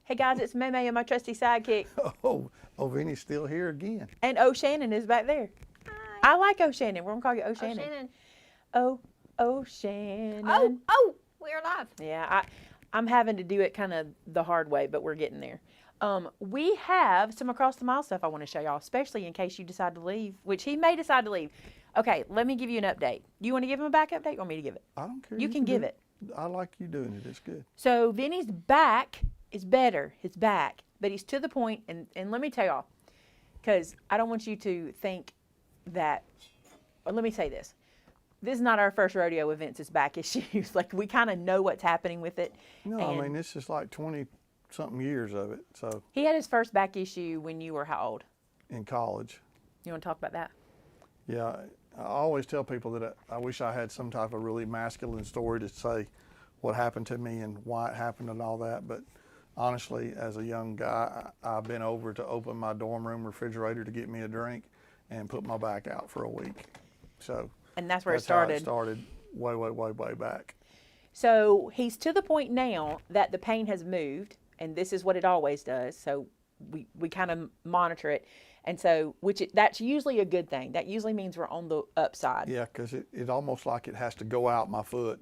Hey guys, it's Maymay and my trusty sidekick. Vinny's still here again. And Shannon is back there. Hi. I like Shannon. We're gonna call you Shannon. Shannon. Shannon. We're live. Yeah, I'm having to do it kind of the hard way, but we're getting there. We have some across the mile stuff I want to show y'all, especially in case you decide to leave, which he may decide to leave. Okay, let me give you an update. You want to give him a back update or want me to give it? I don't care. You can give it. I like you doing it. It's good. So Vinny's back is better. His back, but he's to the point, and let me tell y'all, because I don't want you to think that, or let me say this. This is not our first rodeo with Vince's back issues. Like, we kind of know what's happening with it. No, I mean, this is like 20-something years of it. So he had his first back issue when you were how old? in college. You want to talk about that? Yeah, I always tell people that I wish I had some type of really masculine story to say what happened to me and why it happened and all that. But honestly, as a young guy, I've been over to open my dorm room refrigerator to get me a drink and put my back out for a week. So. And that's where it How started. it started way back. So he's to the point now that the pain has moved, and this is what it always does. So we kind of monitor it. And so, that's usually a good thing. That usually means we're on the upside. Yeah, because it almost like it has to go out my foot.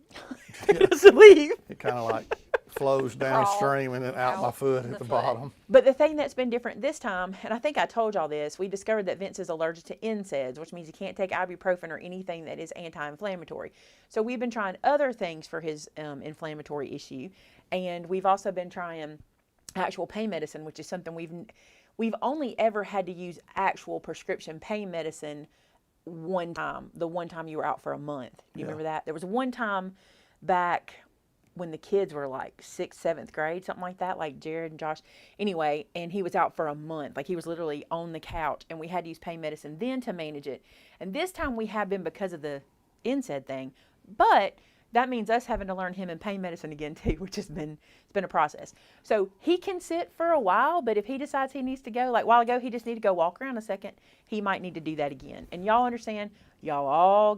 It doesn't leave. It kind of like flows downstream and then out my foot at the bottom. But the thing that's been different this time, and I think I told y'all this, we discovered that Vince is allergic to NSAIDs, which means he can't take ibuprofen or anything that is anti-inflammatory. So we've been trying other things for his inflammatory issue, and we've also been trying actual pain medicine, which is something we've only ever had to use actual prescription pain medicine one time, the one time you were out for a month. Do you remember that? There was one time back when the kids were like 6th, 7th grade, something like that, like Jared and Josh. Anyway, and he was out for a month. Like, he was literally on the couch, and we had to use pain medicine then to manage it. And this time we have been because of the NSAID thing. But that means us having to learn him in pain medicine again too, which has been, it's been a process. So he can sit for a while, but if he decides he needs to go, like a while ago, he just needed to go walk around a second, he might need to do that again. And y'all understand, we all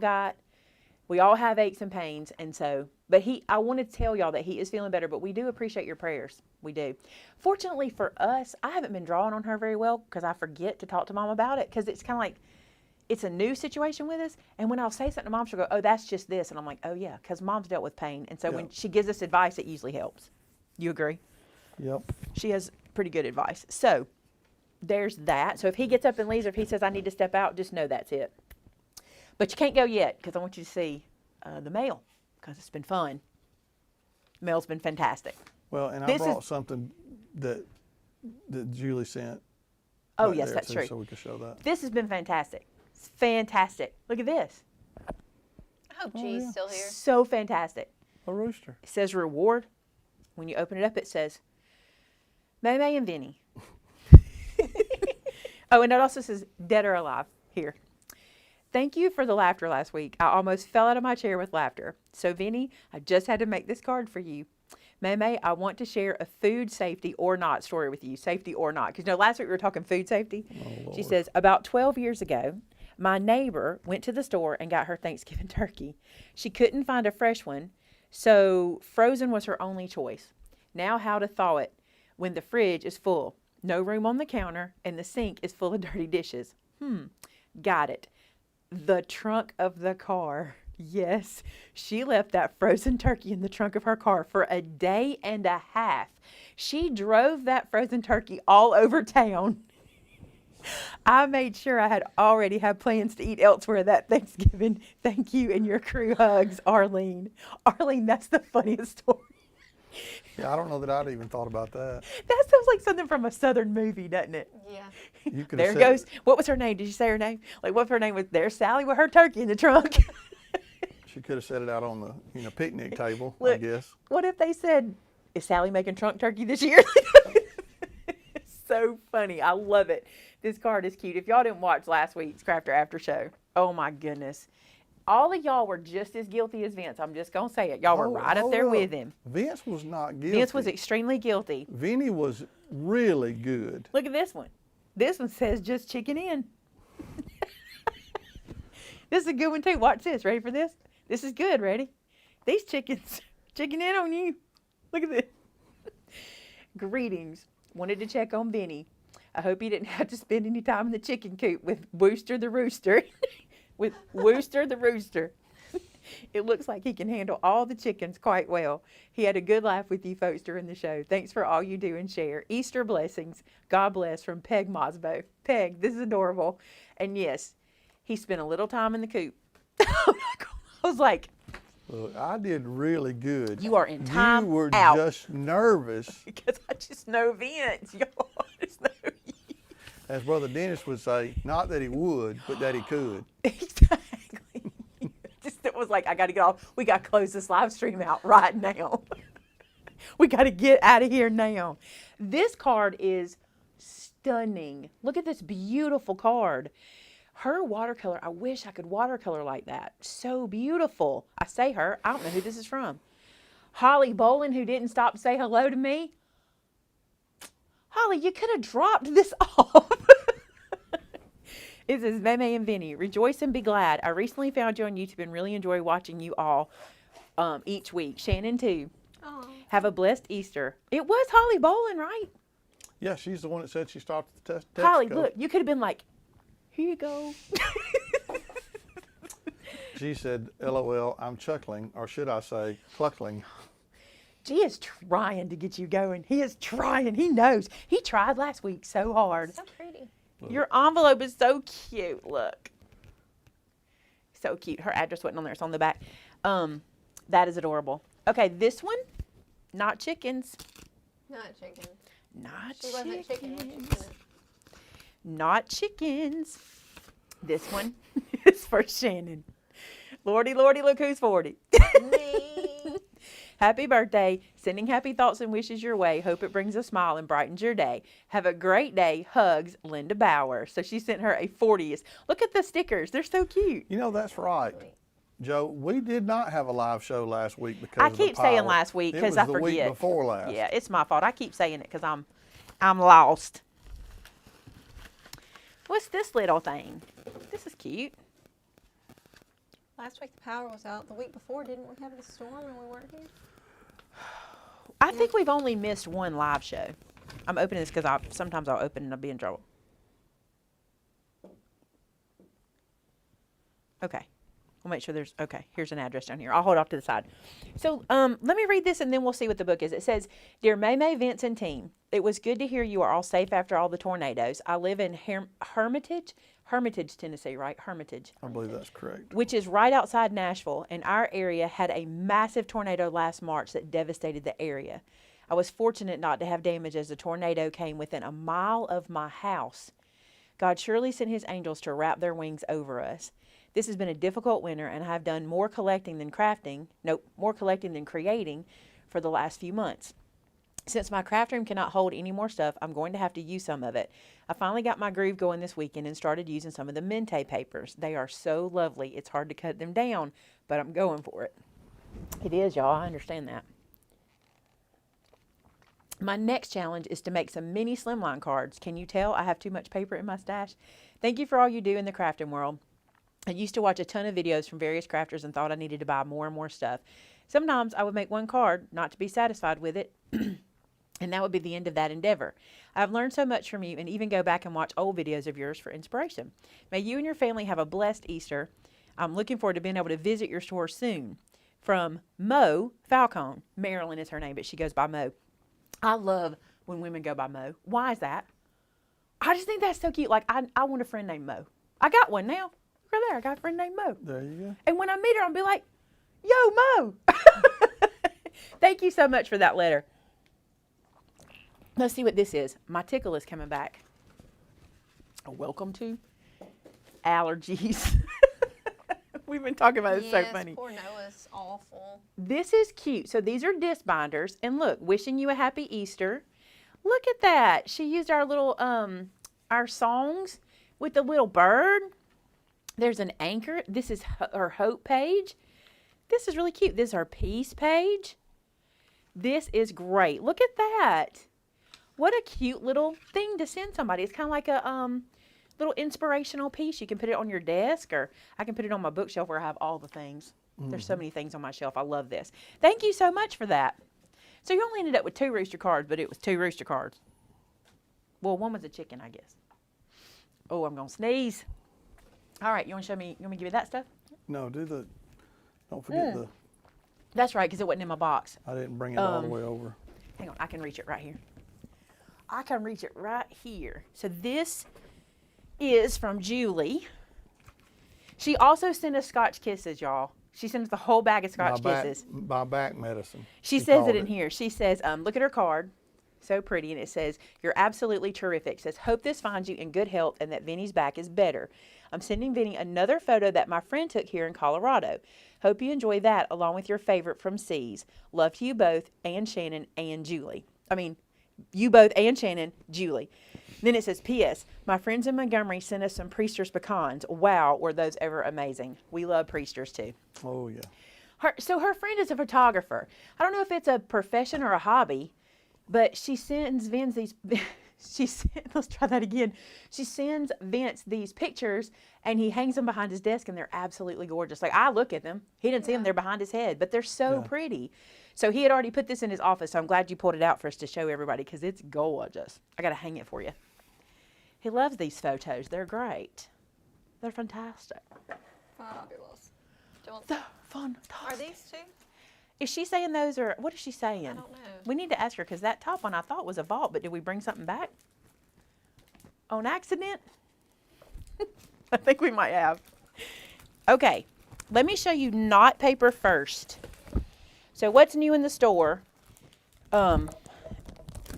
have aches and pains, and so, but I want to tell y'all that he is feeling better, but we do appreciate your prayers. We do. Fortunately for us, I haven't been drawing on her very well because I forget to talk to Mom about it, because it's kind of like, it's a new situation with us, and when I'll say something to Mom, she'll go, oh, that's just this, and I'm like, oh yeah, because Mom's dealt with pain, and so when she gives us advice, it usually helps. You agree? Yep. She has pretty good advice. So there's that. So if he gets up and leaves, or if he says I need to step out, just know that's it. But you can't go yet, because I want you to see the mail, because it's been fun. Mail's been fantastic. Well, and I brought something that Julie sent. Oh, yes, that's too, true. So we can show that. This has been fantastic. It's fantastic. Look at this. I hope G's still here. So fantastic. A rooster. It says reward. When you open it up, it says Maymay and Vinny. Oh, and it also says dead or alive here. Thank you for the laughter last week. I almost fell out of my chair with laughter. So, Vinny, I just had to make this card for you. Maymay, I want to share a food safety or not story with you. Safety or not. Because, last week we were talking food safety. Oh, she says, about 12 years ago, my neighbor went to the store and got her Thanksgiving turkey. She couldn't find a fresh one, so frozen was her only choice. Now how to thaw it when the fridge is full. No room on the counter, and the sink is full of dirty dishes. Got it. The trunk of the car. Yes, she left that frozen turkey in the trunk of her car for a day and a half. She drove that frozen turkey all over town. I made sure I had already had plans to eat elsewhere that Thanksgiving. Thank you and your crew hugs, Arlene. Arlene, that's the funniest story. Yeah, I don't know that I'd even thought about that. That sounds like something from a Southern movie, doesn't it? Yeah. You could There goes. What was her name? Did you say her name? Like, what if her name was? There's Sally with her turkey in the trunk. She could have set it out on the picnic table, Look, I guess. What if they said, is Sally making trunk turkey this year? It's so funny. I love it. This card is cute. If y'all didn't watch last week's Crafter After Show, oh my goodness. All of y'all were just as guilty as Vince. I'm just going to say it. Y'all were right up there with him. Vince was not guilty. Vince was extremely guilty. Vinny was really good. Look at this one. This one says just chicken in. This is a good one too. Watch this. Ready for this? This is good. Ready? These chickens, chicken in on you. Look at this. Greetings. Wanted to check on Benny. I hope he didn't have to spend any time in the chicken coop with Wooster the Rooster. With Wooster the Rooster. It looks like he can handle all the chickens quite well. He had a good laugh with you folks during the show. Thanks for all you do and share. Easter blessings. God bless from Peg Mosbo. Peg, this is adorable. And yes, he spent a little time in the coop. I was like, Look, I did really good. you are in time You were out. just nervous. Because I just know Vince. Y'all just know As Brother Dennis would say, not that he would, but that he could. Exactly. Just it was like, I got to get off. We got to close this live stream out right now. We got to get out of here now. This card is stunning. Look at this beautiful card. Her watercolor, I wish I could watercolor like that. So beautiful. I say her. I don't know who this is from. Holly Bolin, who didn't stop to say hello to me. Holly, you could have dropped this off. It says, Maymay and Vinny, rejoice and be glad. I recently found you on YouTube and really enjoy watching you all each week. Shannon, too. Oh. Have a blessed Easter. It was Holly Bolin, right? Yeah, she's the one that said she stopped at the test. Holly, look, you could have been like, here you go. She said, LOL, I'm chuckling, or should I say, cluckling. G is trying to get you going. He is trying. He knows. He tried last week so hard. So pretty. Your envelope is so cute. Look. So cute. Her address wasn't on there. It's on the back. That is adorable. Okay, this one, not chickens. Not chicken. Not She wasn't chicken when she chickens. did it. Not chickens. This one is for Shannon. Lordy, Lordy, look who's 40. Me. Happy birthday. Sending happy thoughts and wishes your way. Hope it brings a smile and brightens your day. Have a great day. Hugs, Linda Bauer. So she sent her a 40th. Look at the stickers. They're so cute. You know, that's right. Joe, we did not have a live show last week because I of the keep saying power. last week It because was I the forget. week before last. Yeah, it's my fault. I keep saying it because I'm lost. What's this little thing? This is cute. Last week the power was out. The week before, didn't we have the storm and we weren't here? I think we've only missed one live show. I'm opening this because sometimes I'll open and I'll be in trouble. Okay. We'll make sure there's, okay, here's an address down here. I'll hold off to the side. So let me read this and then we'll see what the book is. It says, Dear Maymay, Vince, and team, it was good to hear you are all safe after all the tornadoes. I live in Hermitage, Tennessee, right? Hermitage. I believe that's correct. Which is right outside Nashville, and our area had a massive tornado last March that devastated the area. I was fortunate not to have damage as the tornado came within a mile of my house. God surely sent his angels to wrap their wings over us. This has been a difficult winter, and I've done more collecting than creating for the last few months. Since my craft room cannot hold any more stuff, I'm going to have to use some of it. I finally got my groove going this weekend and started using some of the Mente papers. They are so lovely. It's hard to cut them down, but I'm going for it. It is, y'all. I understand that. My next challenge is to make some mini slimline cards. Can you tell I have too much paper in my stash? Thank you for all you do in the crafting world. I used to watch a ton of videos from various crafters and thought I needed to buy more and more stuff. Sometimes I would make one card, not to be satisfied with it, and that would be the end of that endeavor. I've learned so much from you and even go back and watch old videos of yours for inspiration. May you and your family have a blessed Easter. I'm looking forward to being able to visit your store soon. From Mo Falcone. Marilyn is her name, but she goes by Mo. I love when women go by Mo. Why is that? I just think that's so cute. Like, I want a friend named Mo. I got one now. Right there, I got a friend named Mo. There you go. And when I meet her, I'll be like, yo, Mo. Thank you so much for that letter. Let's see what this is. My tickle is coming back. Welcome to allergies. We've been talking about it. It's so funny. Poor Noah's awful. This is cute. So these are disc binders. And look, wishing you a happy Easter. Look at that. She used our little, our songs with the little bird. There's an anchor. This is her hope page. This is really cute. This is her peace page. This is great. Look at that. What a cute little thing to send somebody. It's kind of like a little inspirational piece. You can put it on your desk, or I can put it on my bookshelf where I have all the things. There's so many things on my shelf. I love this. Thank you so much for that. So you only ended up with 2 rooster cards, but it was 2 rooster cards. Well, one was a chicken, I guess. Oh, I'm going to sneeze. All right, you want to show me, you want me to give you that stuff? No, don't forget That's right, because it wasn't in my box. I didn't bring it all the way over. Hang on, I can reach it right here. I can reach it right here. So this is from Julie. She also sent us Scotch Kisses, y'all. She sent us the whole bag of Scotch Kisses. My back medicine. She says called it in here. She says, look at her card. So pretty. And it says, you're absolutely terrific. It says, hope this finds you in good health and that Vinny's back is better. I'm sending Vinny another photo that my friend took here in Colorado. Hope you enjoy that along with your favorite from C's. Love to you both and Shannon and Julie. I mean, you both and Shannon, Julie. Then it says, P.S. My friends in Montgomery sent us some Priester's pecans. Wow, were those ever amazing. We love Priester's too. Oh, yeah. So her friend is a photographer. I don't know if it's a profession or a hobby, but she sends Vince these, let's try that again. She sends Vince these pictures and he hangs them behind his desk and they're absolutely gorgeous. Like I look at them, he didn't see them, they're behind his head, but they're so pretty. So he had already put this in his office, so I'm glad you pulled it out for us to show everybody because it's gorgeous. I got to hang it for you. He loves these photos. They're great. They're fantastic. Fabulous. Do you want They're fantastic. Are these 2? Is she saying those or what is she saying? I don't know. We need to ask her because that top one I thought was a vault, but did we bring something back? On accident? I think we might have. Okay, let me show you knot paper first. So what's new in the store? Man,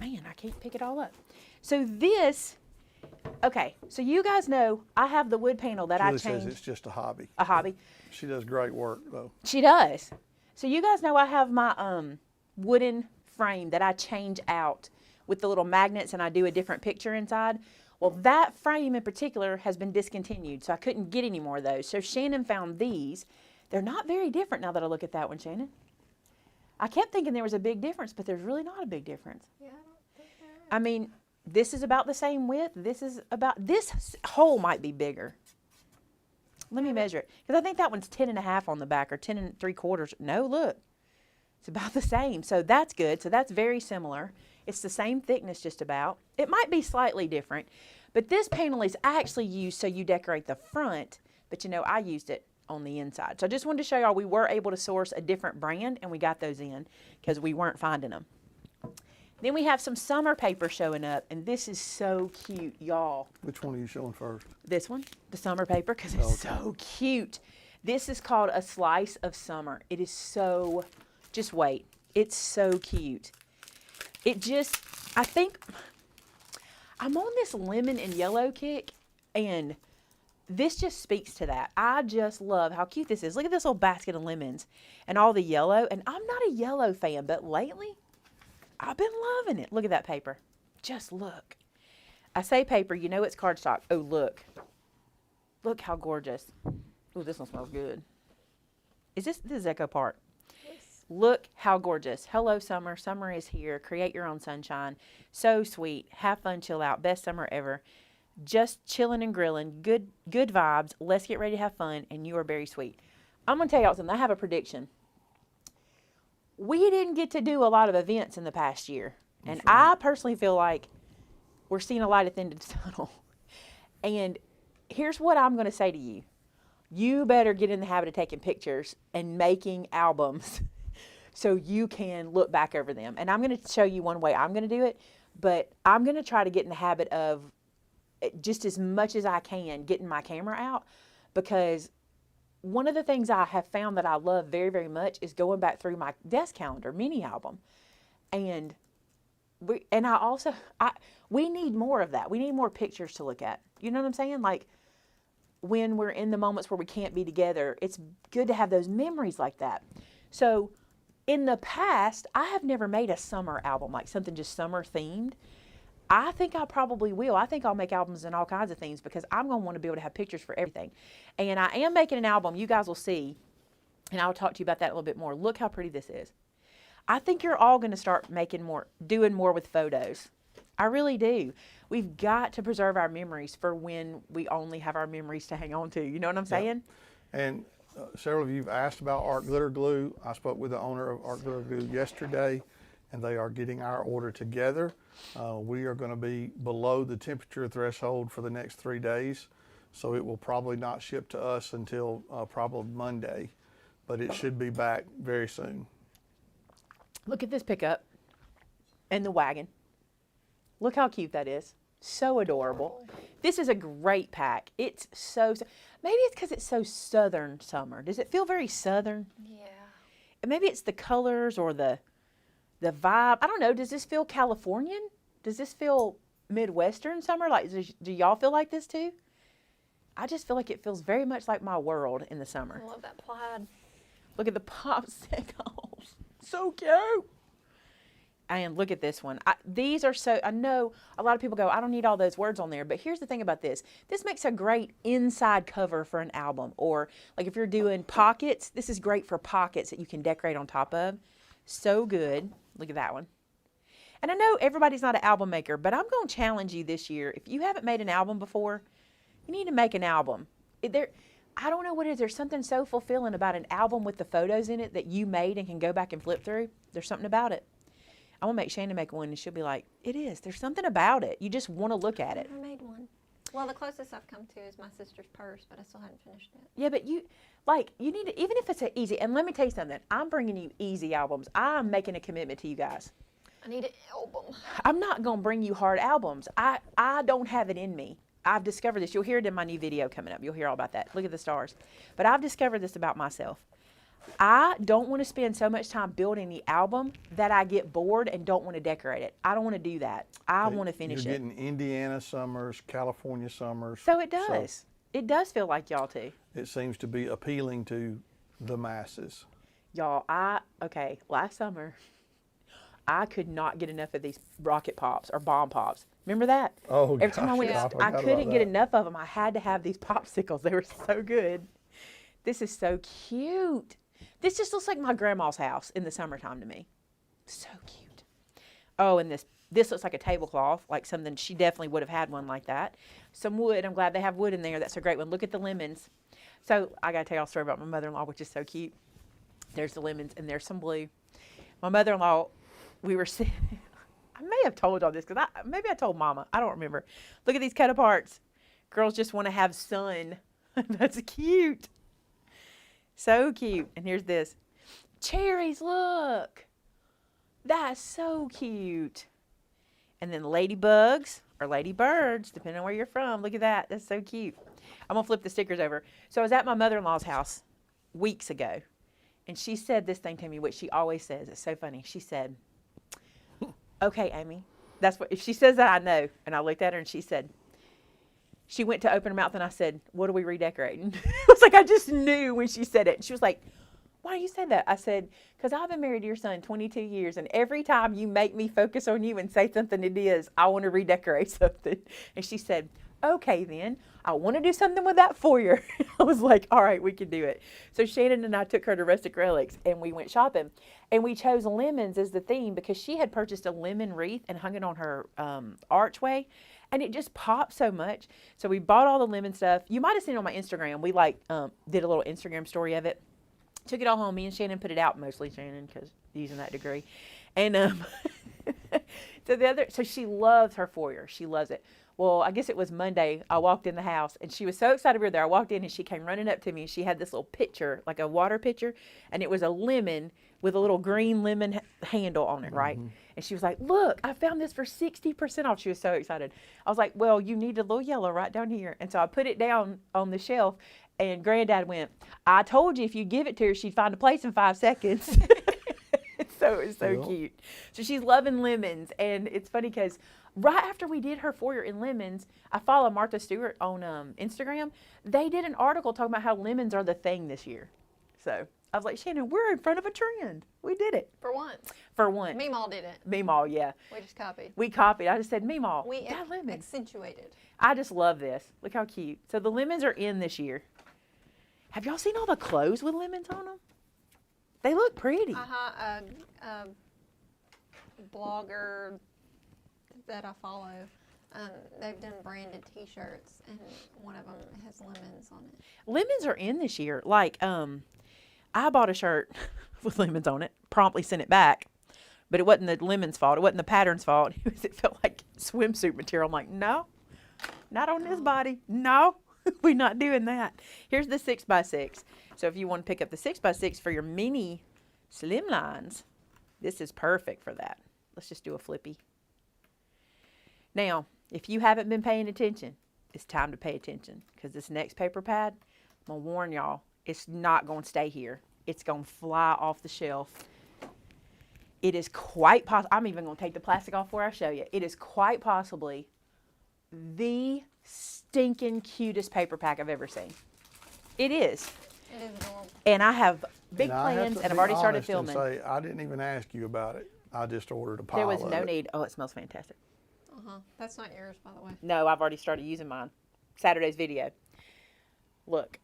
I can't pick it all up. So this, okay, so you guys know I have the wood panel that Julie I says changed. it's just a hobby. A hobby. She does great work, though. She does. So you guys know I have my wooden frame that I change out with the little magnets and I do a different picture inside. Well, that frame in particular has been discontinued, so I couldn't get any more of those. So Shannon found these. They're not very different now that I look at that one, Shannon. I kept thinking there was a big difference, but there's really not a big difference. Yeah, I don't think there is. I mean, this is about the same width. This hole might be bigger. Let me measure it. Because I think that one's 10.5 on the back or 10 3/4. No, look. It's about the same. So that's good. So that's very similar. It's the same thickness just about. It might be slightly different. But this panel is actually used so you decorate the front. But you know, I used it on the inside. So I just wanted to show y'all we were able to source a different brand and we got those in because we weren't finding them. Then we have some summer paper showing up and this is so cute, y'all. Which one are you showing first? This one, the summer paper, because it's so cute. This is called a slice of summer. It is so, just wait. It's so cute. It just, I think, I'm on this lemon and yellow kick and this just speaks to that. I just love how cute this is. Look at this little basket of lemons and all the yellow. And I'm not a yellow fan, but lately I've been loving it. Look at that paper. Just look. I say paper, you know it's cardstock. Oh, look. Look how gorgeous. Oh, this one smells good. This is Echo Park. Yes. Look how gorgeous. Hello, summer. Summer is here. Create your own sunshine. So sweet. Have fun, chill out. Best summer ever. Just chilling and grilling. Good vibes. Let's get ready to have fun. And you are very sweet. I'm going to tell y'all something. I have a prediction. We didn't get to do a lot of events in the past year. And I personally feel like we're seeing a light at the end of the tunnel. And here's what I'm going to say to you. You better get in the habit of taking pictures and making albums so you can look back over them. And I'm going to show you one way I'm going to do it. But I'm going to try to get in the habit of just as much as I can getting my camera out, because one of the things I have found that I love very, very much is going back through my desk calendar mini album. And we need more of that. We need more pictures to look at. You know what I'm saying? Like when we're in the moments where we can't be together, it's good to have those memories like that. So in the past, I have never made a summer album, like something just summer themed. I think I probably will. I think I'll make albums in all kinds of themes because I'm going to want to be able to have pictures for everything. And I am making an album. You guys will see. And I'll talk to you about that a little bit more. Look how pretty this is. I think you're all going to start doing more with photos. I really do. We've got to preserve our memories for when we only have our memories to hang on to. You know what I'm saying? And several of you have asked about art glitter glue. I spoke with the owner of art glitter glue yesterday, and they are getting our order together. We are going to be below the temperature threshold for the next 3 days, so it will probably not ship to us until probably Monday, but it should be back very soon. Look at this pickup and the wagon. Look how cute that is. So adorable. This is a great pack. It's maybe it's because it's so southern summer. Does it feel very southern? Yeah. And maybe it's the colors or the vibe. I don't know. Does this feel Californian? Does this feel Midwestern summer? Like, do y'all feel like this too? I just feel like it feels very much like my world in the summer. I love that plaid. Look at the popsicles. So cute. And look at this one. These are I know a lot of people go, I don't need all those words on there, but here's the thing about this. This makes a great inside cover for an album, or like if you're doing pockets, this is great for pockets that you can decorate on top of. So good. Look at that one. And I know everybody's not an album maker, but I'm going to challenge you this year. If you haven't made an album before, you need to make an album. I don't know what it is. There's something so fulfilling about an album with the photos in it that you made and can go back and flip through. There's something about it. I want to make Shannon make one, and she'll be like, it is. There's something about it. You just want to look at it. I never made one. Well, the closest I've come to is my sister's purse, but I still haven't finished it. Yeah, but you need to, even if it's easy, and let me tell you something. I'm bringing you easy albums. I'm making a commitment to you guys. I need an album. I'm not going to bring you hard albums. I don't have it in me. I've discovered this. You'll hear it in my new video coming up. You'll hear all about that. Look at the stars. But I've discovered this about myself. I don't want to spend so much time building the album that I get bored and don't want to decorate it. I don't want to do that. I want to finish it. You're getting Indiana summers, California summers. So it does. It does feel like y'all too. It seems to be appealing to the masses. Y'all, last summer, I could not get enough of these rocket pops or bomb pops. Remember that? Oh, every time I went, yeah, I couldn't get enough of them. I had to have these popsicles. They were so good. This is so cute. This just looks like my grandma's house in the summertime to me. So cute. Oh, and this looks like a tablecloth, like something she definitely would have had one like that. Some wood. I'm glad they have wood in there. That's a great one. Look at the lemons. So I got to tell y'all a story about my mother-in-law, which is so cute. There's the lemons and there's some blue. My mother-in-law, we were sitting. I may have told y'all this because maybe I told Mama. I don't remember. Look at these cut aparts. Girls just want to have sun. That's cute. So cute. And here's this. Cherries, look. That's so cute. And then ladybugs or ladybirds, depending on where you're from. Look at that. That's so cute. I'm going to flip the stickers over. So I was at my mother-in-law's house weeks ago, and she said this thing to me, which she always says. It's so funny. She said, okay, Amy. That's what, if she says that, I know. And I looked at her and she said, she went to open her mouth and I said, what are we redecorating? It was like, I just knew when she said it. And she was like, why do you say that? I said, because I've been married to your son 22 years. And every time you make me focus on you and say something it is, I want to redecorate something. And she said, okay, then I want to do something with that foyer. I was like, all right, we can do it. So Shannon and I took her to Rustic Relics and we went shopping. And we chose lemons as the theme because she had purchased a lemon wreath and hung it on her archway. And it just popped so much. So we bought all the lemon stuff. You might have seen it on my Instagram. We did a little Instagram story of it. Took it all home. Me and Shannon put it out, mostly Shannon, because using that degree. And so she loves her foyer. She loves it. Well, I guess it was Monday. I walked in the house and she was so excited we were there. I walked in and she came running up to me and she had this little pitcher, like a water pitcher, and it was a lemon with a little green lemon handle on it, right? Mm-hmm. And she was like, look, I found this for 60% off. She was so excited. I was like, well, you need a little yellow right down here. And so I put it down on the shelf and Granddad went, I told you if you give it to her, she'd find a place in 5 seconds. So it was so cute. So she's loving lemons. And it's funny because right after we did her foyer in lemons, I follow Martha Stewart on Instagram. They did an article talking about how lemons are the thing this year. So I was like, Shannon, we're in front of a trend. We did it. For once. For once. Meemaw did it. Meemaw, yeah. We just copied. We copied. I just said, Meemaw, we that lemon. Accentuated. I just love this. Look how cute. So the lemons are in this year. Have y'all seen all the clothes with lemons on them? They look pretty. A blogger that I follow, they've done branded T-shirts, and one of them has lemons on it. Lemons are in this year. Like, I bought a shirt with lemons on it, promptly sent it back. But it wasn't the lemon's fault. It wasn't the pattern's fault. It felt like swimsuit material. I'm like, no, not on this body. No, we're not doing that. Here's the 6x6. So if you want to pick up the 6x6 for your mini slim lines, this is perfect for that. Let's just do a flippy. Now, if you haven't been paying attention, it's time to pay attention, because this next paper pad, I'm going to warn y'all, it's not going to stay here. It's going to fly off the shelf. It is quite possible. I'm even going to take the plastic off before I show you. It is quite possibly the stinking cutest paper pack I've ever seen. It is. It is adorable. And I have big And I have plans, to and I've be already started honest and filming. say, I didn't even ask you about it. I just ordered a pile There was of no it. need. Oh, it smells fantastic. That's not yours, by the way. No, I've already started using mine. Saturday's video. Look.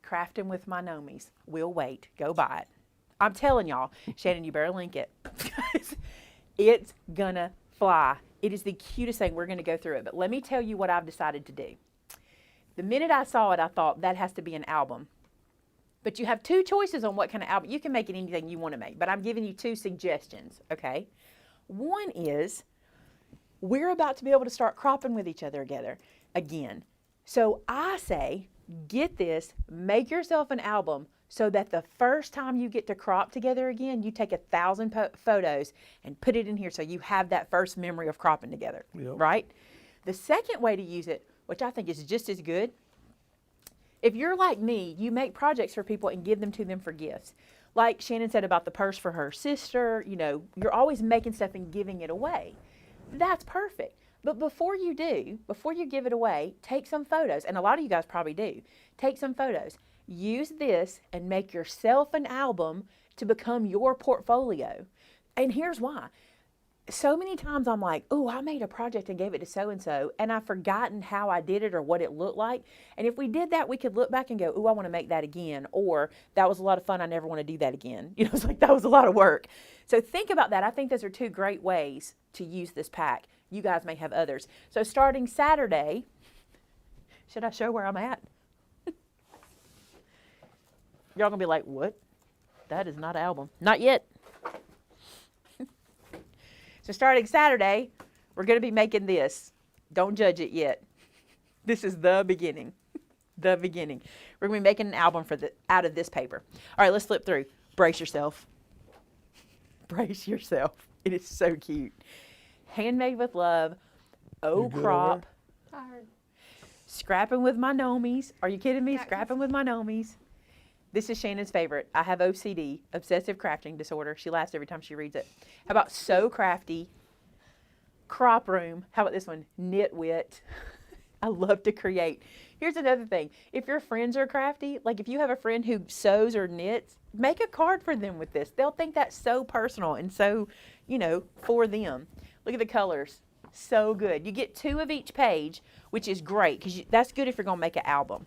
Crafting with my Gnomies. We'll wait. Go buy it. I'm telling y'all, Shannon, you better link it. It's gonna fly. It is the cutest thing. We're gonna go through it. But let me tell you what I've decided to do. The minute I saw it, I thought that has to be an album. But you have two choices on what kind of album. You can make it anything you want to make, but I'm giving you two suggestions, okay? One is we're about to be able to start cropping with each other together again. So I say, get this, make yourself an album so that the first time you get to crop together again, you take 1,000 photos and put it in here so you have that first memory of cropping together, right? The second way to use it, which I think is just as good, if you're like me, you make projects for people and give them to them for gifts. Like Shannon said about the purse for her sister, you know, you're always making stuff and giving it away. That's perfect. But before you give it away, take some photos. And a lot of you guys probably do. Take some photos. Use this and make yourself an album to become your portfolio. And here's why. So many times I'm like, oh, I made a project and gave it to so-and-so, and I've forgotten how I did it or what it looked like. And if we did that, we could look back and go, oh, I want to make that again. Or that was a lot of fun. I never want to do that again. You know, it's like that was a lot of work. So think about that. I think those are two great ways to use this pack. You guys may have others. So starting Saturday, should I show where I'm at? Y'all going to be like, what? That is not an album. Not yet. So starting Saturday, we're going to be making this. Don't judge it yet. This is the beginning. The beginning. We're going to be making an album out of this paper. All right, let's flip through. Brace yourself. Brace yourself. It is so cute. Handmade with love. Oh, crop. Tired. Scrapping with my Gnomies. Are you kidding me? Got Scrapping with my Gnomies. This is Shannon's favorite. I have OCD, obsessive crafting disorder. She laughs every time she reads it. How about So Crafty? Crop Room. How about this one? Knitwit. I love to create. Here's another thing. If your friends are crafty, like if you have a friend who sews or knits, make a card for them with this. They'll think that's so personal and so, you know, for them. Look at the colors. So good. You get 2 of each page, which is great because that's good if you're going to make an album.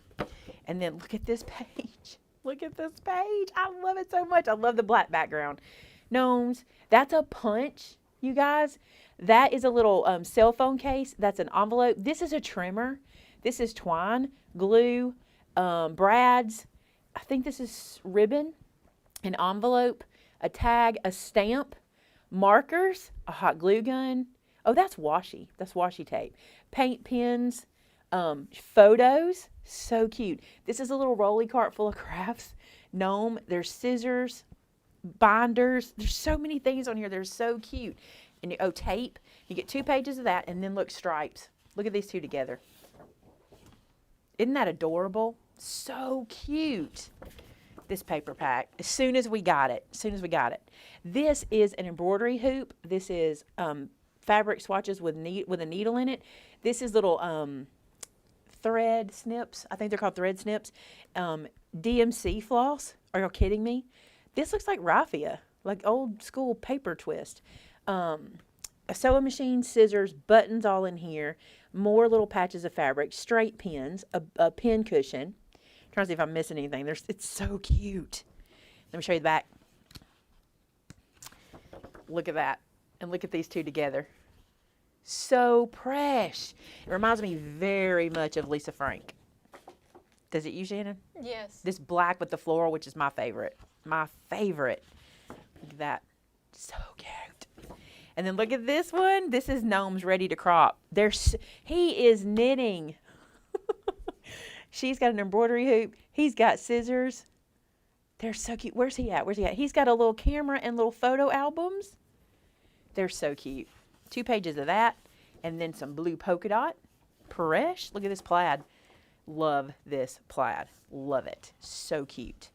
And then look at this page. Look at this page. I love it so much. I love the black background. Gnomes. That's a punch, you guys. That is a little cell phone case. That's an envelope. This is a trimmer. This is twine, glue, brads. I think this is ribbon, an envelope, a tag, a stamp, markers, a hot glue gun. Oh, that's washi. That's washi tape. Paint pens, photos. So cute. This is a little rolly cart full of crafts. Gnome. There's scissors, binders. There's so many things on here. They're so cute. And tape. You get 2 pages of that, and then look, stripes. Look at these two together. Isn't that adorable? So cute. This paper pack. As soon as we got it. This is an embroidery hoop. This is fabric swatches with a needle in it. This is little thread snips. I think they're called thread snips. DMC floss. Are y'all kidding me? This looks like raffia, like old school paper twist. A sewing machine, scissors, buttons all in here. More little patches of fabric, straight pins, a pin cushion. I'm trying to see if I'm missing anything. It's so cute. Let me show you the back. Look at that. And look at these two together. So fresh. It reminds me very much of Lisa Frank. Does it you, Shannon? Yes. This black with the floral, which is my favorite. My favorite. Look at that. So cute. And then look at this one. This is Gnome's ready to crop. He is knitting. She's got an embroidery hoop. He's got scissors. They're so cute. Where's he at? He's got a little camera and little photo albums. They're so cute. 2 pages of that. And then some blue polka dot. Paresh. Look at this plaid. Love this plaid. Love it. So cute.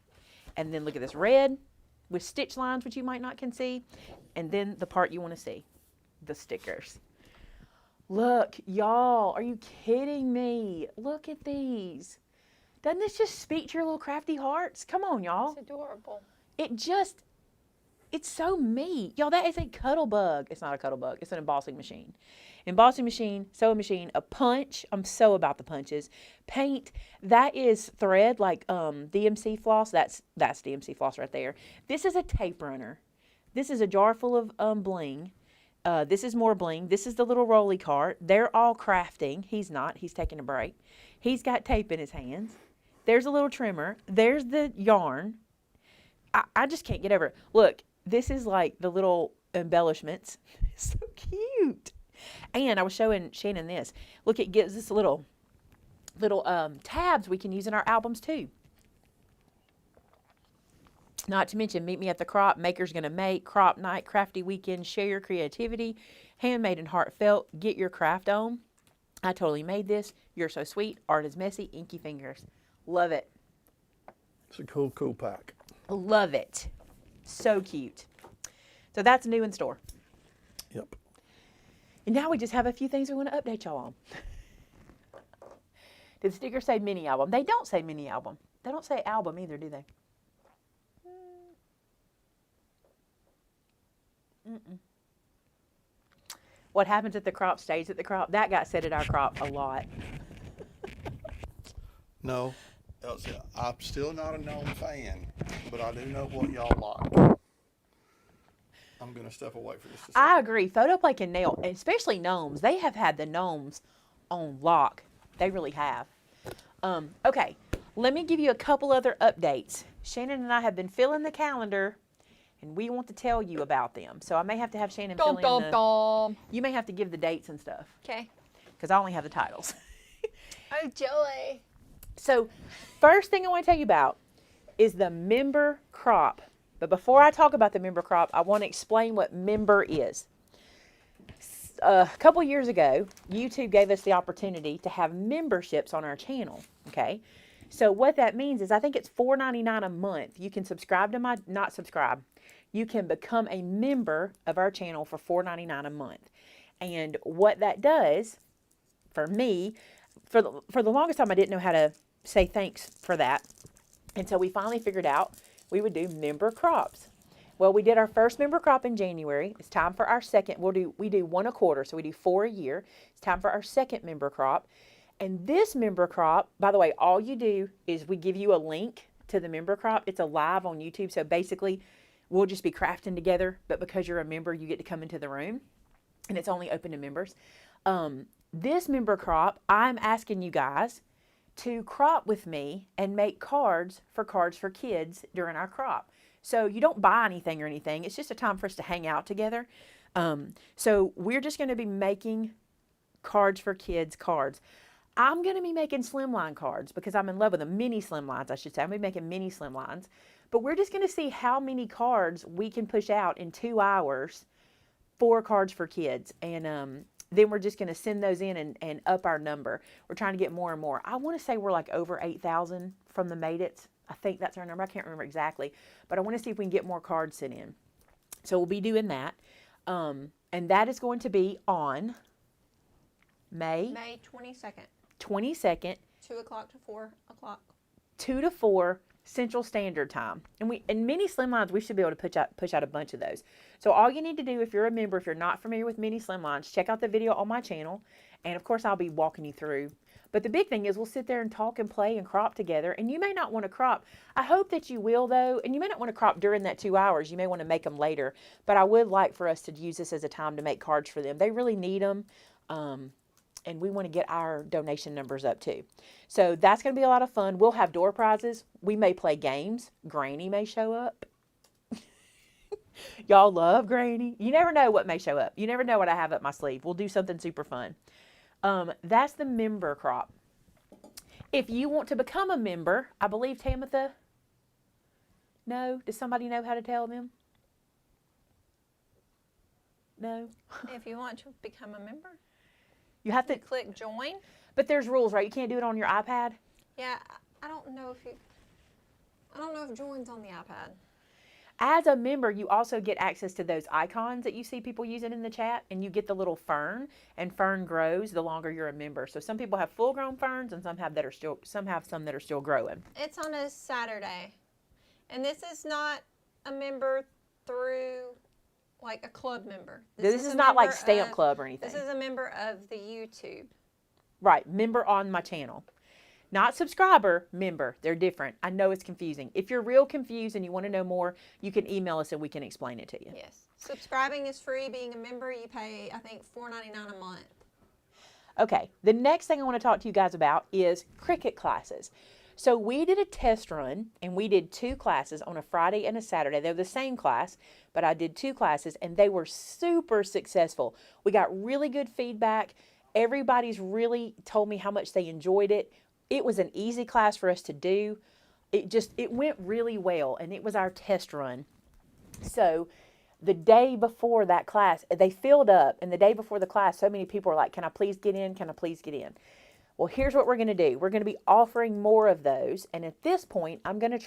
And then look at this red with stitch lines, which you might not can see. And then the part you want to see. The stickers. Look, y'all. Are you kidding me? Look at these. Doesn't this just speak to your little crafty hearts? Come on, y'all. It's adorable. It's so me. Y'all, that is a cuddle bug. It's not a cuddle bug. It's an embossing machine. Embossing machine, sewing machine, a punch. I'm so about the punches. Paint, that is thread, like DMC floss. That's DMC floss right there. This is a tape runner. This is a jar full of bling. This is more bling. This is the little rolly cart. They're all crafting. He's not. He's taking a break. He's got tape in his hands. There's a little trimmer. There's the yarn. I just can't get over it. Look, this is like the little embellishments. It's so cute. And I was showing Shannon this. Look, it gives us little tabs we can use in our albums too. Not to mention, meet me at the crop, Maker's Gonna Make, crop night, crafty weekend, share your creativity, handmade and heartfelt, get your craft on. I totally made this. You're so sweet. Art is messy. Inky fingers. Love it. It's a cool pack. Love it. So cute. So that's new in store. Yep. And now we just have a few things we want to update y'all on. Did the stickers say mini album? They don't say mini album. They don't say album either, do they? Mm-mm. What happens at the crop stays at the crop. That got said at our crop a lot. No, I'm still not a Gnome fan, but I do know what y'all like. I'm going to step away for just a second. I agree. Photoplay can nail, especially Gnomes. They have had the Gnomes on lock. They really have. Okay, let me give you a couple other updates. Shannon and I have been filling the calendar, and we want to tell you about them. So I may have to have Shannon fill in the... You may have to give the dates and stuff. Okay. Because I only have the titles. Oh, joy. So first thing I want to tell you about is the member crop. But before I talk about the member crop, I want to explain what member is. A couple years ago, YouTube gave us the opportunity to have memberships on our channel, okay? So what that means is I think it's $4.99 a month. You can subscribe to not subscribe. You can become a member of our channel for $4.99 a month. And what that does for me, for the longest time I didn't know how to say thanks for that. And so we finally figured out we would do member crops. Well, we did our first member crop in January. It's time for our second. We do 1 a quarter, so we do 4 a year. It's time for our second member crop. And this member crop, by the way, all you do is we give you a link to the member crop. It's a live on YouTube, so basically we'll just be crafting together, but because you're a member, you get to come into the room, and it's only open to members. This member crop, I'm asking you guys to crop with me and make cards for kids during our crop. So you don't buy anything or anything. It's just a time for us to hang out together. So we're just going to be making cards for kids cards. I'm going to be making slimline cards because I'm in love with them. Mini slimlines, I should say. I'm going to be making mini slimlines. But we're just going to see how many cards we can push out in 2 hours for cards for kids. And then we're just going to send those in and up our number. We're trying to get more and more. I want to say we're like over 8,000 from the Made It. I think that's our number. I can't remember exactly. But I want to see if we can get more cards sent in. So we'll be doing that. And that is going to be on May 22nd. 22nd. 2 o'clock to 4 o'clock. 2 to 4 Central Standard Time. And mini slimlines, we should be able to push out a bunch of those. So all you need to do if you're a member, if you're not familiar with mini slimlines, check out the video on my channel. And of course, I'll be walking you through. But the big thing is we'll sit there and talk and play and crop together. And you may not want to crop. I hope that you will, though. And you may not want to crop during that 2 hours. You may want to make them later. But I would like for us to use this as a time to make cards for them. They really need them. And we want to get our donation numbers up too. So that's going to be a lot of fun. We'll have door prizes. We may play games. Granny may show up. Y'all love Granny. You never know what may show up. You never know what I have up my sleeve. We'll do something super fun. That's the member crop. If you want to become a member, I believe Tamitha. No? Does somebody know how to tell them? No? If you want to become a member, You have to, you click join. but there's rules, right? You can't do it on your iPad. Yeah, I don't know if join's on the iPad. As a member, you also get access to those icons that you see people using in the chat, and you get the little fern, and fern grows the longer you're a member. So some people have full-grown ferns, and some have some that are still growing. It's on a Saturday, and this is not a member through like a club member. This is a not like member Stamp of- Club or anything. This is a member of the YouTube. Right, member on my channel. Not subscriber, member. They're different. I know it's confusing. If you're real confused and you want to know more, you can email us and we can explain it to you. Yes. Subscribing is free. Being a member, you pay, I think, $4.99 a month. Okay, the next thing I want to talk to you guys about is Cricut classes. So we did a test run and we did 2 classes on a Friday and a Saturday. They're the same class, but I did 2 classes and they were super successful. We got really good feedback. Everybody's really told me how much they enjoyed it. It was an easy class for us to do. It went really well, and it was our test run. So the day before that class, they filled up, and the day before the class, so many people were like, can I please get in? Can I please get in? Well, here's what we're going to do. We're going to be offering more of those, and at this point, I'm not going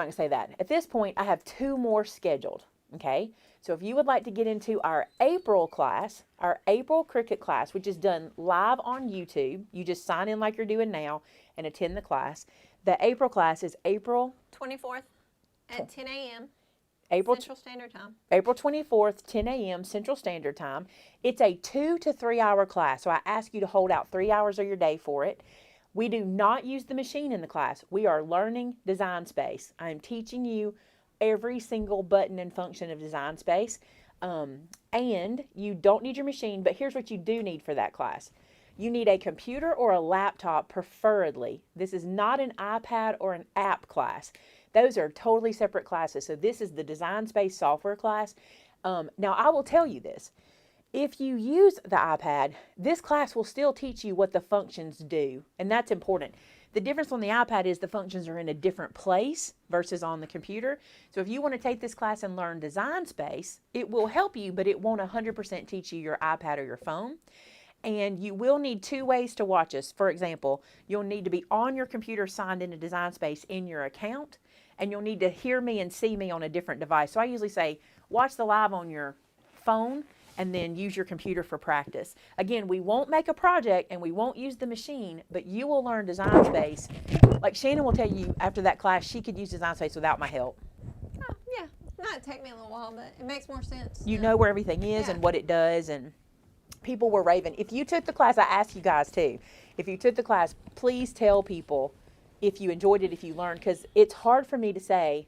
to say that. At this point, I have 2 more scheduled, okay? So if you would like to get into our April class, our April Cricut class, which is done live on YouTube, you just sign in like you're doing now and attend the class. The April class is April 24th at 10 a.m. April Central Standard Time. April 24th, 10 a.m. Central Standard Time. It's a 2 to 3 hour class, so I ask you to hold out 3 hours of your day for it. We do not use the machine in the class. We are learning Design Space. I am teaching you every single button and function of Design Space. And you don't need your machine, but here's what you do need for that class. You need a computer or a laptop, preferably. This is not an iPad or an app class. Those are totally separate classes. So this is the Design Space software class. Now, I will tell you this. If you use the iPad, this class will still teach you what the functions do, and that's important. The difference on the iPad is the functions are in a different place versus on the computer. So if you want to take this class and learn Design Space, it will help you, but it won't 100% teach you your iPad or your phone. And you will need 2 ways to watch us. For example, you'll need to be on your computer signed into Design Space in your account, and you'll need to hear me and see me on a different device. So I usually say, watch the live on your phone and then use your computer for practice. Again, we won't make a project and we won't use the machine, but you will learn Design Space. Like Shannon will tell you after that class, she could use Design Space without my help. Oh, yeah. It might take me a little while, but it makes more sense. You know where everything is and what it does, and people were raving. If you took the class, I asked you guys too, if you took the class, please tell people if you enjoyed it, if you learned, because it's hard for me to say,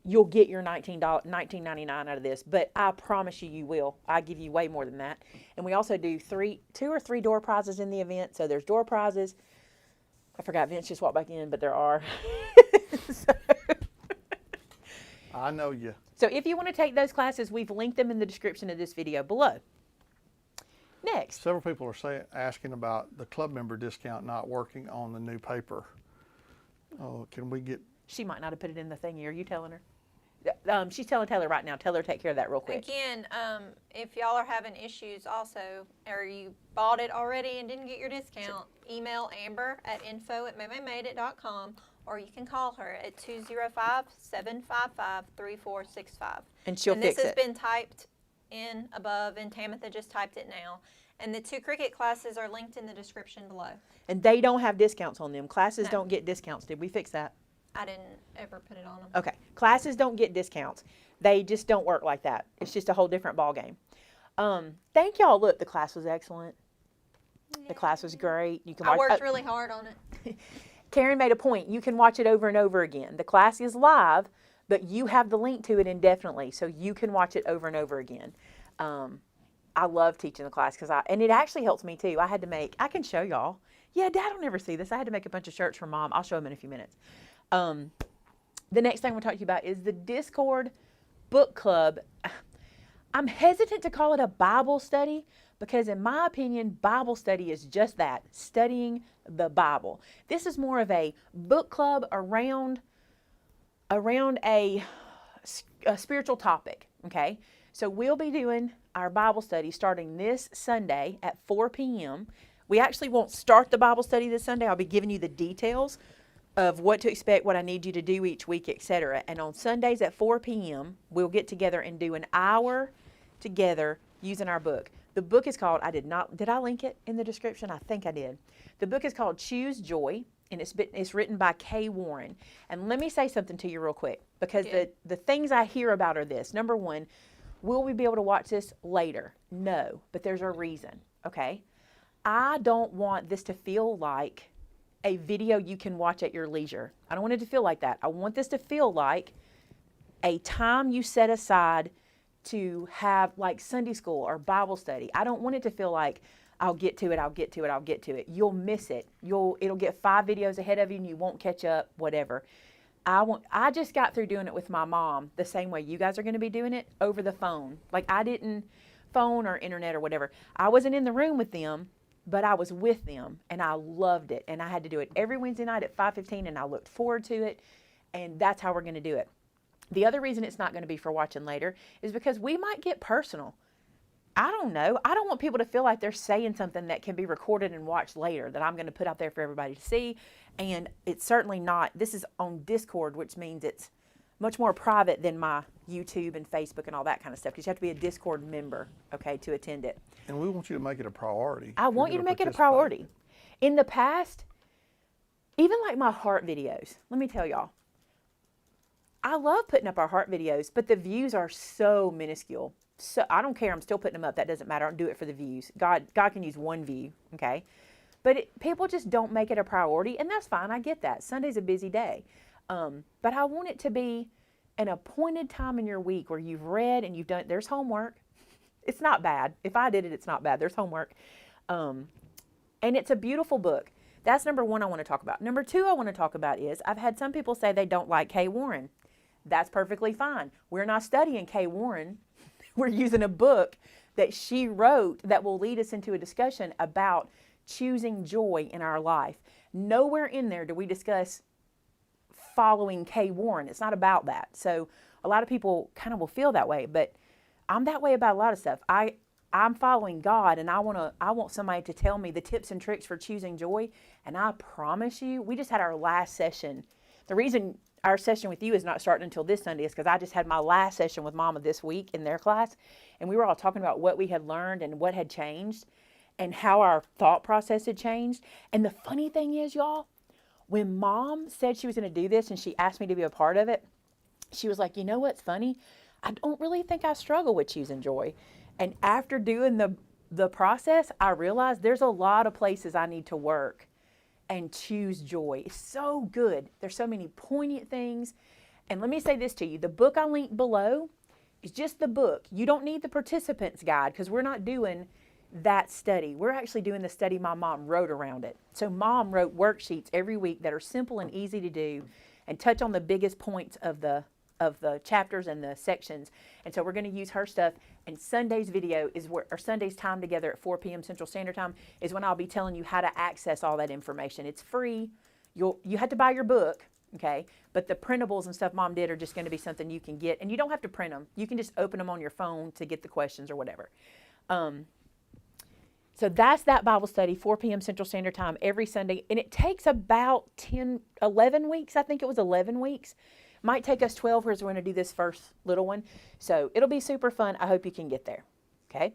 you'll get your $19.99 out of this, but I promise you, you will. I give you way more than that. And we also do 2 or 3 door prizes in the event. So there's door prizes. I forgot, Vince just walked back in, but there are. I know you. So if you want to take those classes, we've linked them in the description of this video below. Next. Several people are asking about the club member discount not working on the new paper. Oh, can we get? She might not have put it in the thing. Are you telling her? She's telling Taylor right now. Tell her to take care of that real quick. Again, if y'all are having issues also, or you bought it already and didn't get your discount, email Amber at info@maymaymadeit.com, or you can call her at 205-755-3465. And she'll fix this has it. been typed in above, and Tamitha just typed it now. And the 2 Cricut classes are linked in the description below. And they don't have discounts on them. Classes No. don't get discounts. Did we fix that? I didn't ever put it on them. Okay. Classes don't get discounts. They just don't work like that. It's just a whole different ball game. Thank y'all. Look, the class was excellent. The class was great. You can I watch. worked really hard on it. Karen made a point. You can watch it over and over again. The class is live, but you have the link to it indefinitely, so you can watch it over and over again. I love teaching the class and it actually helps me too. I can show y'all. Yeah, Dad will never see this. I had to make a bunch of shirts for Mom. I'll show them in a few minutes. the next thing we'll talk to you about is the Discord book club. I'm hesitant to call it a Bible study because in my opinion, Bible study is just that, studying the Bible. This is more of a book club around a spiritual topic, okay? So we'll be doing our Bible study starting this Sunday at 4 p.m. We actually won't start the Bible study this Sunday. I'll be giving you the details of what to expect, what I need you to do each week, etc. And on Sundays at 4 p.m., we'll get together and do an hour together using our book. The book is called, did I link it in the description? I think I did. The book is called Choose Joy, and it's written by Kay Warren. And let me say something to you real quick, because the things I hear about are this. Number one, will we be able to watch this later? No, but there's a reason, okay? I don't want this to feel like a video you can watch at your leisure. I don't want it to feel like that. I want this to feel like a time you set aside to have like Sunday school or Bible study. I don't want it to feel like I'll get to it. You'll miss it. It'll get 5 videos ahead of you and you won't catch up, whatever. I just got through doing it with my mom the same way you guys are going to be doing it over the phone. Like I didn't phone or internet or whatever. I wasn't in the room with them, but I was with them and I loved it. And I had to do it every Wednesday night at 5:15 and I looked forward to it. And that's how we're going to do it. The other reason it's not going to be for watching later is because we might get personal. I don't know. I don't want people to feel like they're saying something that can be recorded and watched later that I'm going to put out there for everybody to see. And it's certainly not. This is on Discord, which means it's much more private than my YouTube and Facebook and all that kind of stuff. Because you have to be a Discord member, okay, to attend it. And we want you to make it a priority. I want you to make it a priority. In the past, even like my heart videos, let me tell y'all, I love putting up our heart videos, but the views are so minuscule. So I don't care. I'm still putting them up. That doesn't matter. I don't do it for the views. God can use one view, okay? But people just don't make it a priority, and that's fine. I get that. Sunday's a busy day. But I want it to be an appointed time in your week where you've read and you've done, there's homework. It's not bad. If I did it, it's not bad. There's homework. And it's a beautiful book. That's number one I want to talk about. Number two I want to talk about is I've had some people say they don't like Kay Warren. That's perfectly fine. We're not studying Kay Warren. We're using a book that she wrote that will lead us into a discussion about choosing joy in our life. Nowhere in there do we discuss following Kay Warren. It's not about that. So a lot of people kind of will feel that way, but I'm that way about a lot of stuff. I'm following God, and I want somebody to tell me the tips and tricks for choosing joy. And I promise you, we just had our last session. The reason our session with you is not starting until this Sunday is because I just had my last session with Mama this week in their class, and we were all talking about what we had learned and what had changed and how our thought process had changed. And the funny thing is, y'all, when Mom said she was going to do this and she asked me to be a part of it, she was like, you know what's funny? I don't really think I struggle with choosing joy. And after doing the process, I realized there's a lot of places I need to work and choose joy. It's so good. There's so many poignant things. And let me say this to you. The book I linked below is just the book. You don't need the participants guide because we're not doing that study. We're actually doing the study my mom wrote around it. So Mom wrote worksheets every week that are simple and easy to do and touch on the biggest points of the chapters and the sections. And so we're going to use her stuff. And Sunday's video is or Sunday's time together at 4 p.m. Central Standard Time is when I'll be telling you how to access all that information. It's free. You have to buy your book, okay? But the printables and stuff Mom did are just going to be something you can get. And you don't have to print them. You can just open them on your phone to get the questions or whatever. So that's that Bible study, 4 p.m. Central Standard Time every Sunday. And it takes about 11 weeks. I think it was 11 weeks. Might take us 12 because we're going to do this first little one. So it'll be super fun. I hope you can get there. Okay?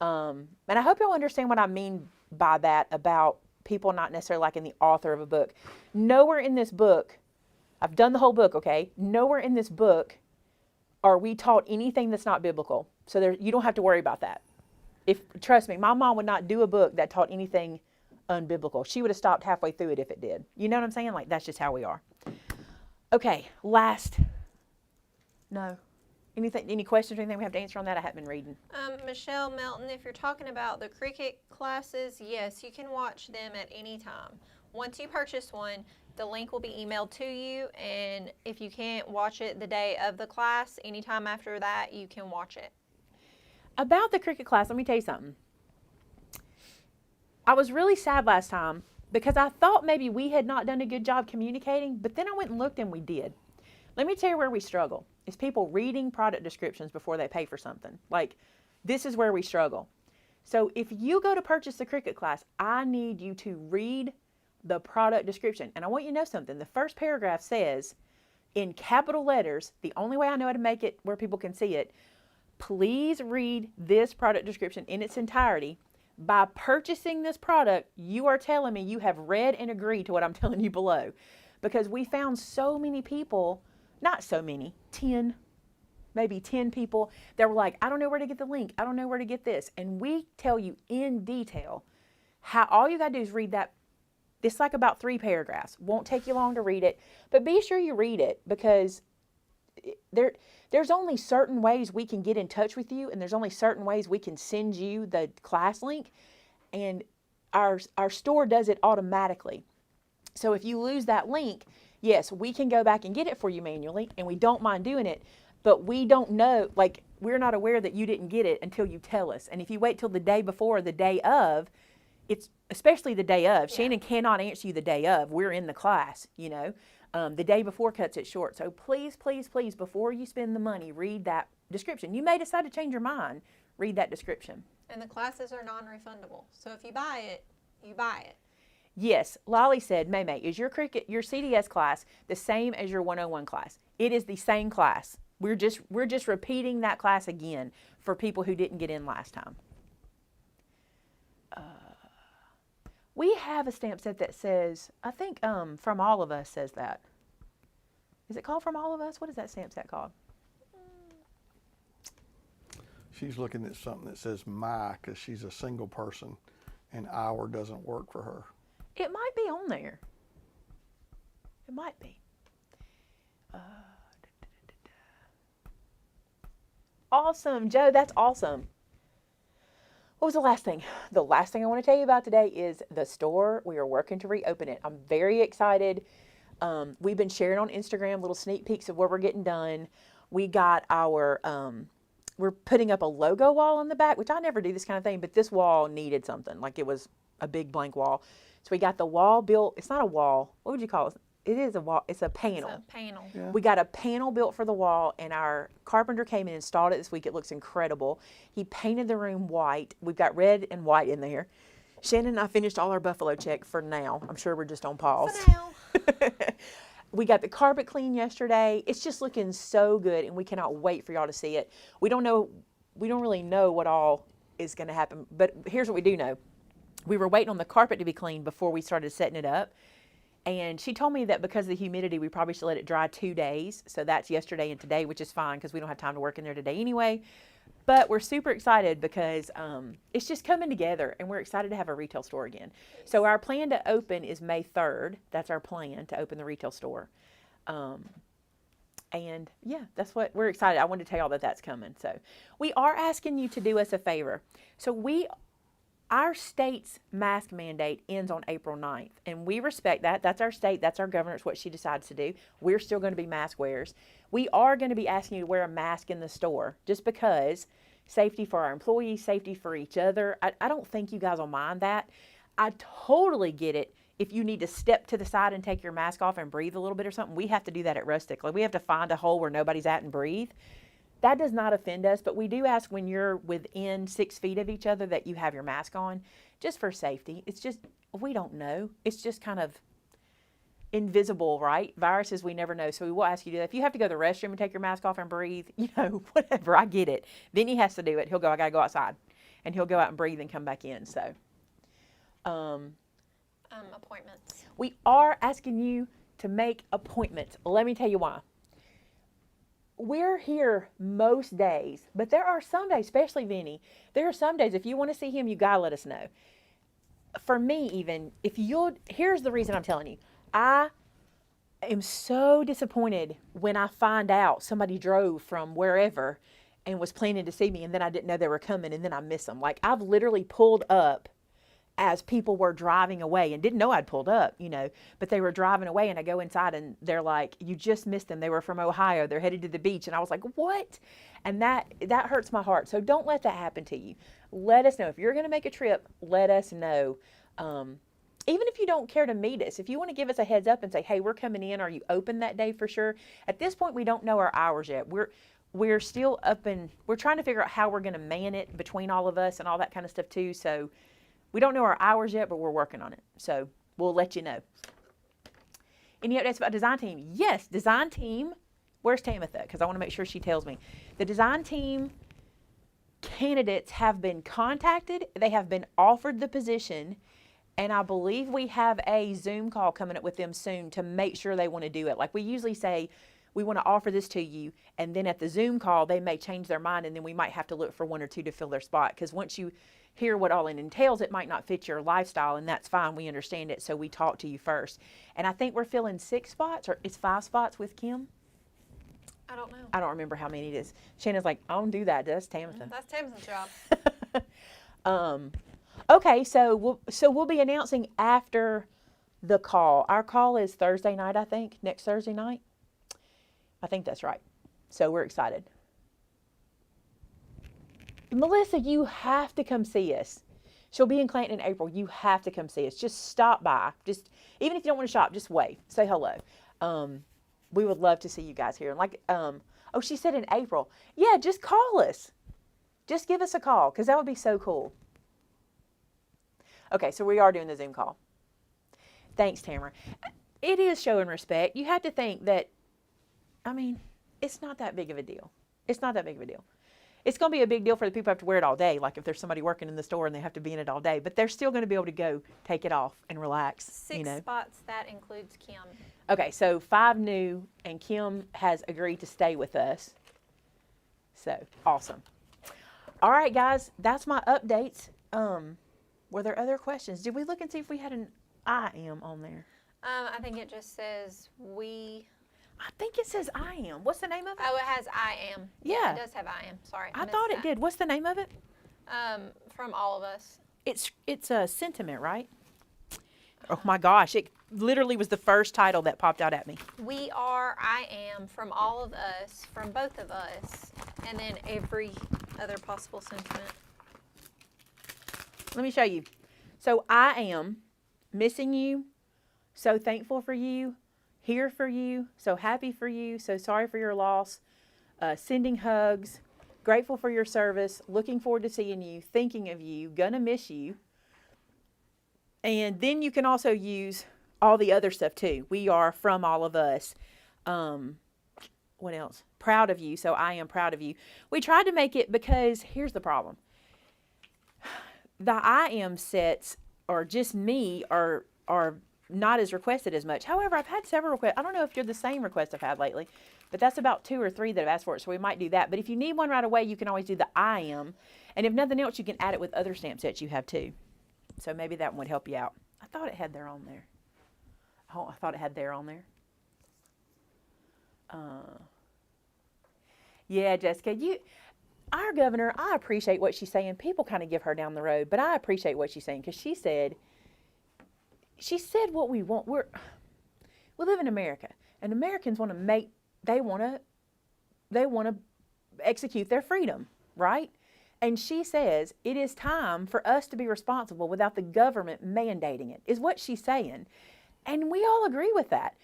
And I hope you'll understand what I mean by that about people not necessarily liking the author of a book. Nowhere in this book, I've done the whole book, okay? Nowhere in this book are we taught anything that's not biblical. So you don't have to worry about that. Trust me, my mom would not do a book that taught anything unbiblical. She would have stopped halfway through it if it did. You know what I'm saying? Like, that's just how we are. Okay, any questions or anything we have to answer on that? I haven't been reading. Michelle Melton, if you're talking about the Cricut classes, yes, you can watch them at any time. Once you purchase one, The link will be emailed to you, and if you can't watch it the day of the class, anytime after that, you can watch it. About the Cricut class, let me tell you something. I was really sad last time because I thought maybe we had not done a good job communicating, but then I went and looked and we did. Let me tell you where we struggle. Is people reading product descriptions before they pay for something. Like, this is where we struggle. So if you go to purchase the Cricut class, I need you to read the product description. And I want you to know something. The first paragraph says, in capital letters, the only way I know how to make it where people can see it, please read this product description in its entirety. By purchasing this product, you are telling me you have read and agreed to what I'm telling you below. Because we found so many people, not so many, 10, maybe 10 people that were like, I don't know where to get the link. I don't know where to get this. And we tell you in detail how all you got to do is read that. It's like about 3 paragraphs. Won't take you long to read it, but be sure you read it because there's only certain ways we can get in touch with you, and there's only certain ways we can send you the class link, and our store does it automatically. So if you lose that link, yes, we can go back and get it for you manually, and we don't mind doing it, but we don't know, like, we're not aware that you didn't get it until you tell us. And if you wait till the day before or the day of, it's especially the day of. Yeah. Shannon cannot answer you the day of. We're in the class, you know. The day before cuts it short. So please, please, please, before you spend the money, read that description. You may decide to change your mind. Read that description. And the classes are non-refundable. So if you buy it, you buy it. Yes, Lolly said, Maymay, is your CDS class the same as your 101 class? It is the same class. We're just repeating that class again for people who didn't get in last time. We have a stamp set that says, I think From All of Us says that. Is it called From All of Us? What is that stamp set called? She's looking at something that says my, because she's a single person and our doesn't work for her. It might be on there. It might be. Awesome, Joe, that's awesome. What was the last thing? The last thing I want to tell you about today is the store. We are working to reopen it. I'm very excited. We've been sharing on Instagram little sneak peeks of where we're getting done. We got our, we're putting up a logo wall on the back, which I never do this kind of thing, but this wall needed something. Like it was a big blank wall. So we got the wall built. It's not a wall. What would you call it? It is a wall. It's a panel. It's a panel. Yeah. We got a panel built for the wall, and our carpenter came and installed it this week. It looks incredible. He painted the room white. We've got red and white in there. Shannon and I finished all our buffalo check for now. I'm sure we're just on pause. For now. We got the carpet cleaned yesterday. It's just looking so good, and we cannot wait for y'all to see it. We don't really know what all is going to happen, but here's what we do know. We were waiting on the carpet to be cleaned before we started setting it up. And she told me that because of the humidity, we probably should let it dry 2 days. So that's yesterday and today, which is fine because we don't have time to work in there today anyway. But we're super excited because it's just coming together, and we're excited to have a retail store again. So our plan to open is May 3rd. That's our plan, to open the retail store. And yeah, that's what we're excited. I wanted to tell y'all that that's coming. So we are asking you to do us a favor. So our state's mask mandate ends on April 9th, and we respect that. That's our state. That's our governor. It's what she decides to do. We're still going to be mask wearers. We are going to be asking you to wear a mask in the store just because safety for our employees, safety for each other. I don't think you guys will mind that. I totally get it. If you need to step to the side and take your mask off and breathe a little bit or something, we have to do that at Rustic. Like, we have to find a hole where nobody's at and breathe. That does not offend us, but we do ask when you're within 6 feet of each other that you have your mask on, just for safety. It's just, we don't know. It's just kind of invisible, right? Viruses, we never know. So we will ask you to do that. If you have to go to the restroom and take your mask off and breathe, whatever, I get it. Then he has to do it. He'll go, I got to go outside. And he'll go out and breathe and come back in. So, Appointments. We are asking you to make appointments. Let me tell you why. We're here most days, but there are some days, especially Vinny, there are some days, if you want to see him, you got to let us know. For me, even, here's the reason I'm telling you. I am so disappointed when I find out somebody drove from wherever and was planning to see me, and then I didn't know they were coming, and then I miss them. Like, I've literally pulled up as people were driving away and didn't know I'd pulled up, you know, but they were driving away, and I go inside and they're like, you just missed them. They were from Ohio. They're headed to the beach. And I was like, what? And that hurts my heart. So don't let that happen to you. Let us know. If you're going to make a trip, let us know. Even if you don't care to meet us, if you want to give us a heads up and say, hey, we're coming in, are you open that day for sure? At this point, we don't know our hours yet. We're still up and we're trying to figure out how we're going to man it between all of us and all that kind of stuff too. So we don't know our hours yet, but we're working on it. So we'll let you know. Any updates about design team? Yes, design team. Where's Tamitha? Because I want to make sure she tells me. The design team candidates have been contacted. They have been offered the position. And I believe we have a Zoom call coming up with them soon to make sure they want to do it. Like we usually say, we want to offer this to you. And then at the Zoom call, they may change their mind. And then we might have to look for one or two to fill their spot. Because once you hear what all it entails, it might not fit your lifestyle. And that's fine. We understand it. So we talk to you first. And I think we're filling 6 spots, or it's 5 spots with Kim. I don't know. I don't remember how many it is. Shannon's like, I don't do that. That's Tamitha. That's Tamitha's job. Okay, so we'll be announcing after the call. Our call is Thursday night, I think. Next Thursday night. I think that's right. So we're excited. Melissa, you have to come see us. She'll be in Clanton in April. You have to come see us. Just stop by. Just even if you don't want to shop, just wave. Say hello. We would love to see you guys here. Like, oh, she said in April. Yeah, just call us. Just give us a call, because that would be so cool. Okay, so we are doing the Zoom call. Thanks, Tamara. It is showing respect. You have to think that, I mean, it's not that big of a deal. It's not that big of a deal. It's going to be a big deal for the people who have to wear it all day, like if there's somebody working in the store and they have to be in it all day. But they're still going to be able to go take it off and relax. 6 spots, that includes Kim. Okay, so 5 new, and Kim has agreed to stay with us. So, awesome. All right, guys, that's my updates. Were there other questions? Did we look and see if we had an I am on there? I think it just says we. I think it says I am. What's the name of it? Oh, it has I am. Yeah. It does have I am. Sorry. I thought it did. What's the name of it? From all of us. It's a sentiment, right? Oh my gosh, it literally was the first title that popped out at me. We are, I am, from all of us, from both of us, and then every other possible sentiment. Let me show you. So I am missing you, so thankful for you, here for you, so happy for you, so sorry for your loss, sending hugs, grateful for your service, looking forward to seeing you, thinking of you, gonna miss you. And then you can also use all the other stuff too. We are from all of us. What else? Proud of you, so I am proud of you. We tried to make it because here's the problem. The I am sets, or just me, are not as requested as much. However, I've had several requests. I don't know if you're the same request I've had lately, but that's about 2 or 3 that have asked for it, so we might do that. But if you need one right away, you can always do the I am. And if nothing else, you can add it with other stamp sets you have too. So maybe that one would help you out. I thought it had their on there. Oh, I thought it had their on there. Yeah, Jessica, our governor, I appreciate what she's saying. People kind of give her down the road, but I appreciate what she's saying, because she said what we want. We live in America, and Americans want to they want to execute their freedom, right? And she says it is time for us to be responsible without the government mandating it, is what she's saying. And we all agree with that.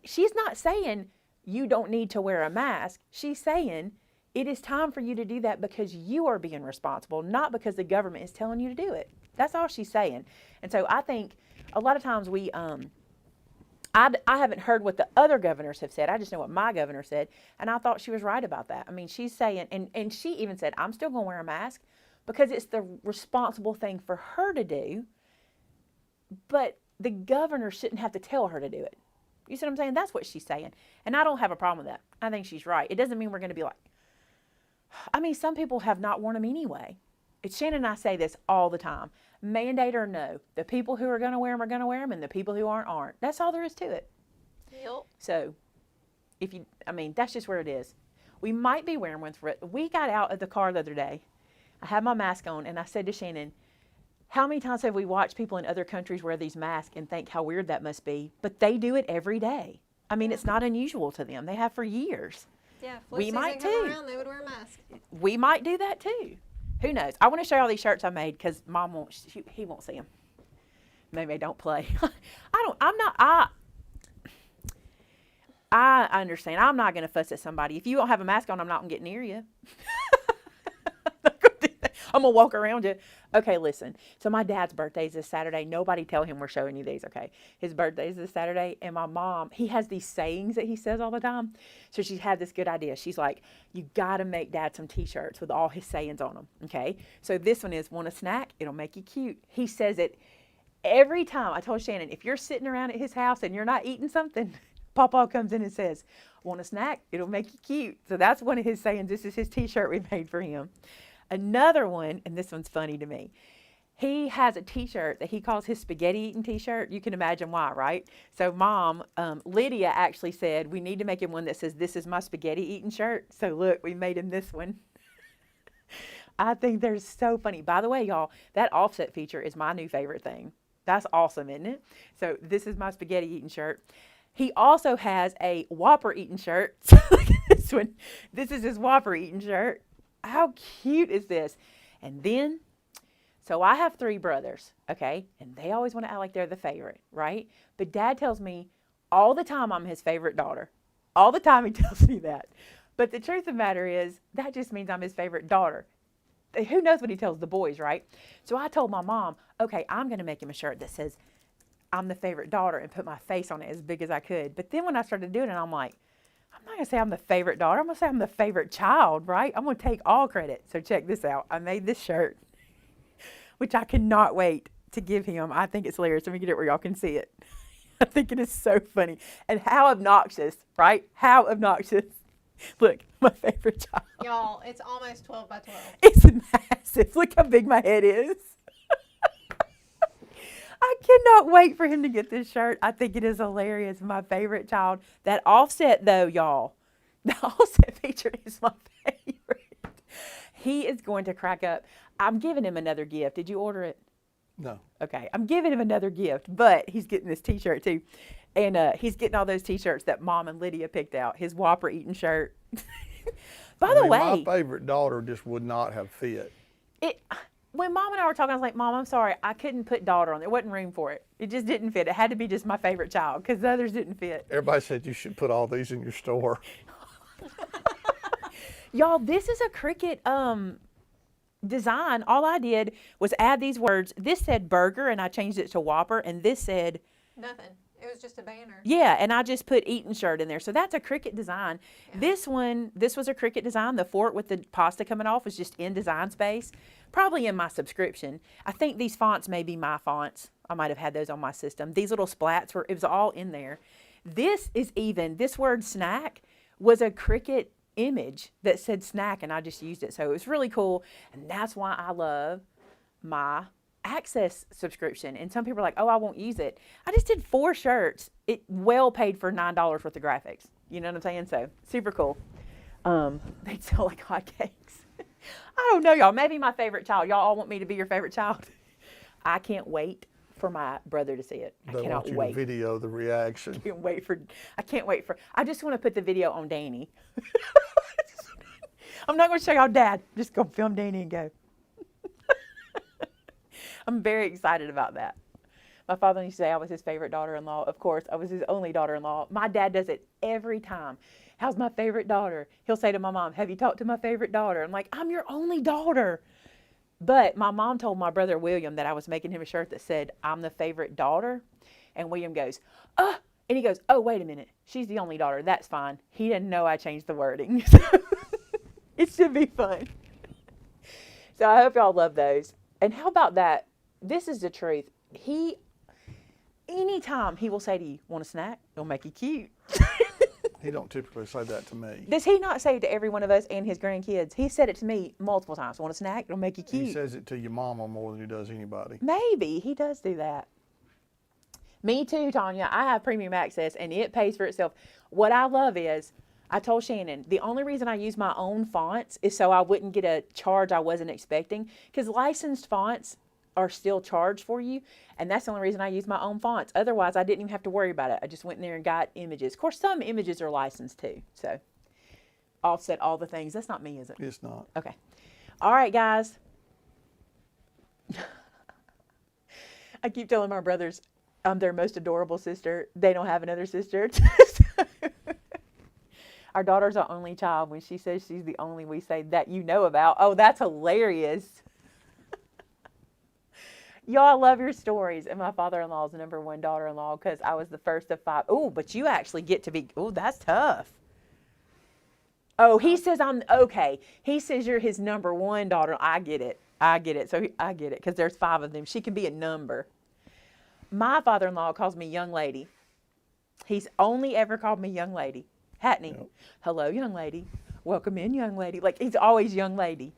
She's not saying you don't need to wear a mask. She's saying it is time for you to do that because you are being responsible, not because the government is telling you to do it. That's all she's saying. And so I think a lot of times I haven't heard what the other governors have said. I just know what my governor said. And I thought she was right about that. I mean, she's saying, and she even said, I'm still going to wear a mask because it's the responsible thing for her to do. But the governor shouldn't have to tell her to do it. You see what I'm saying? That's what she's saying. And I don't have a problem with that. I think she's right. It doesn't mean we're going to be like, I mean, some people have not worn them anyway. Shannon and I say this all the time. Mandate or no, the people who are going to wear them are going to wear them, and the people who aren't. That's all there is to it. Yep. So, that's just where it is. We might be wearing ones for it. We got out of the car the other day. I had my mask on, and I said to Shannon, How many times have we watched people in other countries wear these masks and think how weird that must be? But they do it every day. I mean, it's not unusual to them. They have for years. Yeah, if We flu might season come too. around, they would wear a mask. We might do that too. Who knows? I want to show you all these shirts I made because Mom won't. He won't see them. Maybe don't play. I understand. I'm not going to fuss at somebody. If you don't have a mask on, I'm not going to get near you. I'm going to walk around you. Okay, listen. So my dad's birthday is this Saturday. Nobody tell him we're showing you these, okay? His birthday is this Saturday, and my mom, he has these sayings that he says all the time. So she had this good idea. She's like, you got to make Dad some T-shirts with all his sayings on them, okay? So this one is, want a snack? It'll make you cute. He says it every time. I told Shannon, if you're sitting around at his house and you're not eating something, Papa comes in and says, want a snack? It'll make you cute. So that's one of his sayings. This is his T-shirt we made for him. Another one, and this one's funny to me. He has a T-shirt that he calls his spaghetti eating T-shirt. You can imagine why, right? So Mom, Lydia actually said, we need to make him one that says, this is my spaghetti eating shirt. So look, we made him this one. I think they're so funny. By the way, y'all, that offset feature is my new favorite thing. That's awesome, isn't it? So this is my spaghetti eating shirt. He also has a Whopper eating shirt. Look at this one. This is his Whopper eating shirt. How cute is this? And then, so I have 3 brothers, okay? And they always want to act like they're the favorite, right? But Dad tells me all the time I'm his favorite daughter. All the time he tells me that. But the truth of the matter is, that just means I'm his favorite daughter. Who knows what he tells the boys, right? So I told my mom, okay, I'm going to make him a shirt that says, I'm the favorite daughter, and put my face on it as big as I could. But then when I started doing it, I'm like, I'm not going to say I'm the favorite daughter. I'm going to say I'm the favorite child, right? I'm going to take all credit. So check this out. I made this shirt, which I cannot wait to give him. I think it's hilarious. Let me get it where y'all can see it. I think it is so funny. And how obnoxious, right? How obnoxious. Look, my favorite child. Y'all, it's almost 12 by 12. It's massive. Look how big my head is. I cannot wait for him to get this shirt. I think it is hilarious. My favorite child. That offset, though, y'all, the offset feature is my favorite. He is going to crack up. I'm giving him another gift. Did you order it? No. Okay. I'm giving him another gift, but he's getting this T-shirt, too. And he's getting all those T-shirts that Mom and Lydia picked out. His Whopper eating shirt. By the way, my favorite daughter just would not have fit. When Mom and I were talking, I was like, Mom, I'm sorry. I couldn't put daughter on there. There wasn't room for it. It just didn't fit. It had to be just my favorite child because the others didn't fit. Everybody said you should put all these in your store. Y'all, this is a Cricut design. All I did was add these words. This said burger, and I changed it to Whopper, and this said... Nothing. It was just a banner. Yeah, and I just put eating shirt in there. So that's a Cricut design. Yeah. This was a Cricut design. The fork with the pasta coming off was just in Design Space. Probably in my subscription. I think these fonts may be my fonts. I might have had those on my system. These little splats it was all in there. This word snack was a Cricut image that said snack, and I just used it. So it was really cool. And that's why I love my Access subscription. And some people are like, oh, I won't use it. I just did 4 shirts. It well paid for $9 worth of graphics. You know what I'm saying? So super cool. They sell like hotcakes. I don't know, y'all. Maybe my favorite child. Y'all all want me to be your favorite child. I can't wait for my brother to see it. I cannot wait. To video the reaction. I can't wait for. I just want to put the video on Danny. I'm not going to show y'all Dad. Just go film Danny and go. I'm very excited about that. My father used to say I was his favorite daughter-in-law. Of course, I was his only daughter-in-law. My dad does it every time. How's my favorite daughter? He'll say to my mom, have you talked to my favorite daughter? I'm like, I'm your only daughter. But my mom told my brother William that I was making him a shirt that said, I'm the favorite daughter. And William goes, and he goes, oh, wait a minute. She's the only daughter. That's fine. He didn't know I changed the wording. It should be fun. So I hope y'all love those. And how about that? This is the truth. Anytime he will say to you, want a snack? It'll make you cute. He don't typically say that to me. Does he not say it to every one of us and his grandkids? He said it to me multiple times. Want a snack? It'll make you cute. He says it to your mama more than he does anybody. Maybe. He does do that. Me too, Tanya. I have premium access and it pays for itself. What I love is, I told Shannon, the only reason I use my own fonts is so I wouldn't get a charge I wasn't expecting. Because licensed fonts are still charged for you. And that's the only reason I use my own fonts. Otherwise, I didn't even have to worry about it. I just went in there and got images. Of course, some images are licensed too. So offset all the things. That's not me, is it? It's not. Okay. All right, guys. I keep telling my brothers I'm their most adorable sister. They don't have another sister. Our daughter's our only child. When she says she's the only, we say that you know about. Oh, that's hilarious. Y'all love your stories. And my father-in-law is the number one daughter-in-law because I was the first of 5. Oh, but you actually get to be, oh, that's tough. Oh, he says I'm, okay. He says you're his number one daughter. I get it. I get it. So I get it because there's 5 of them. She can be a number. My father-in-law calls me young lady. He's only ever called me young lady. Hadn't he? Yep. Hello, young lady. Welcome in, young lady. Like, he's always young lady.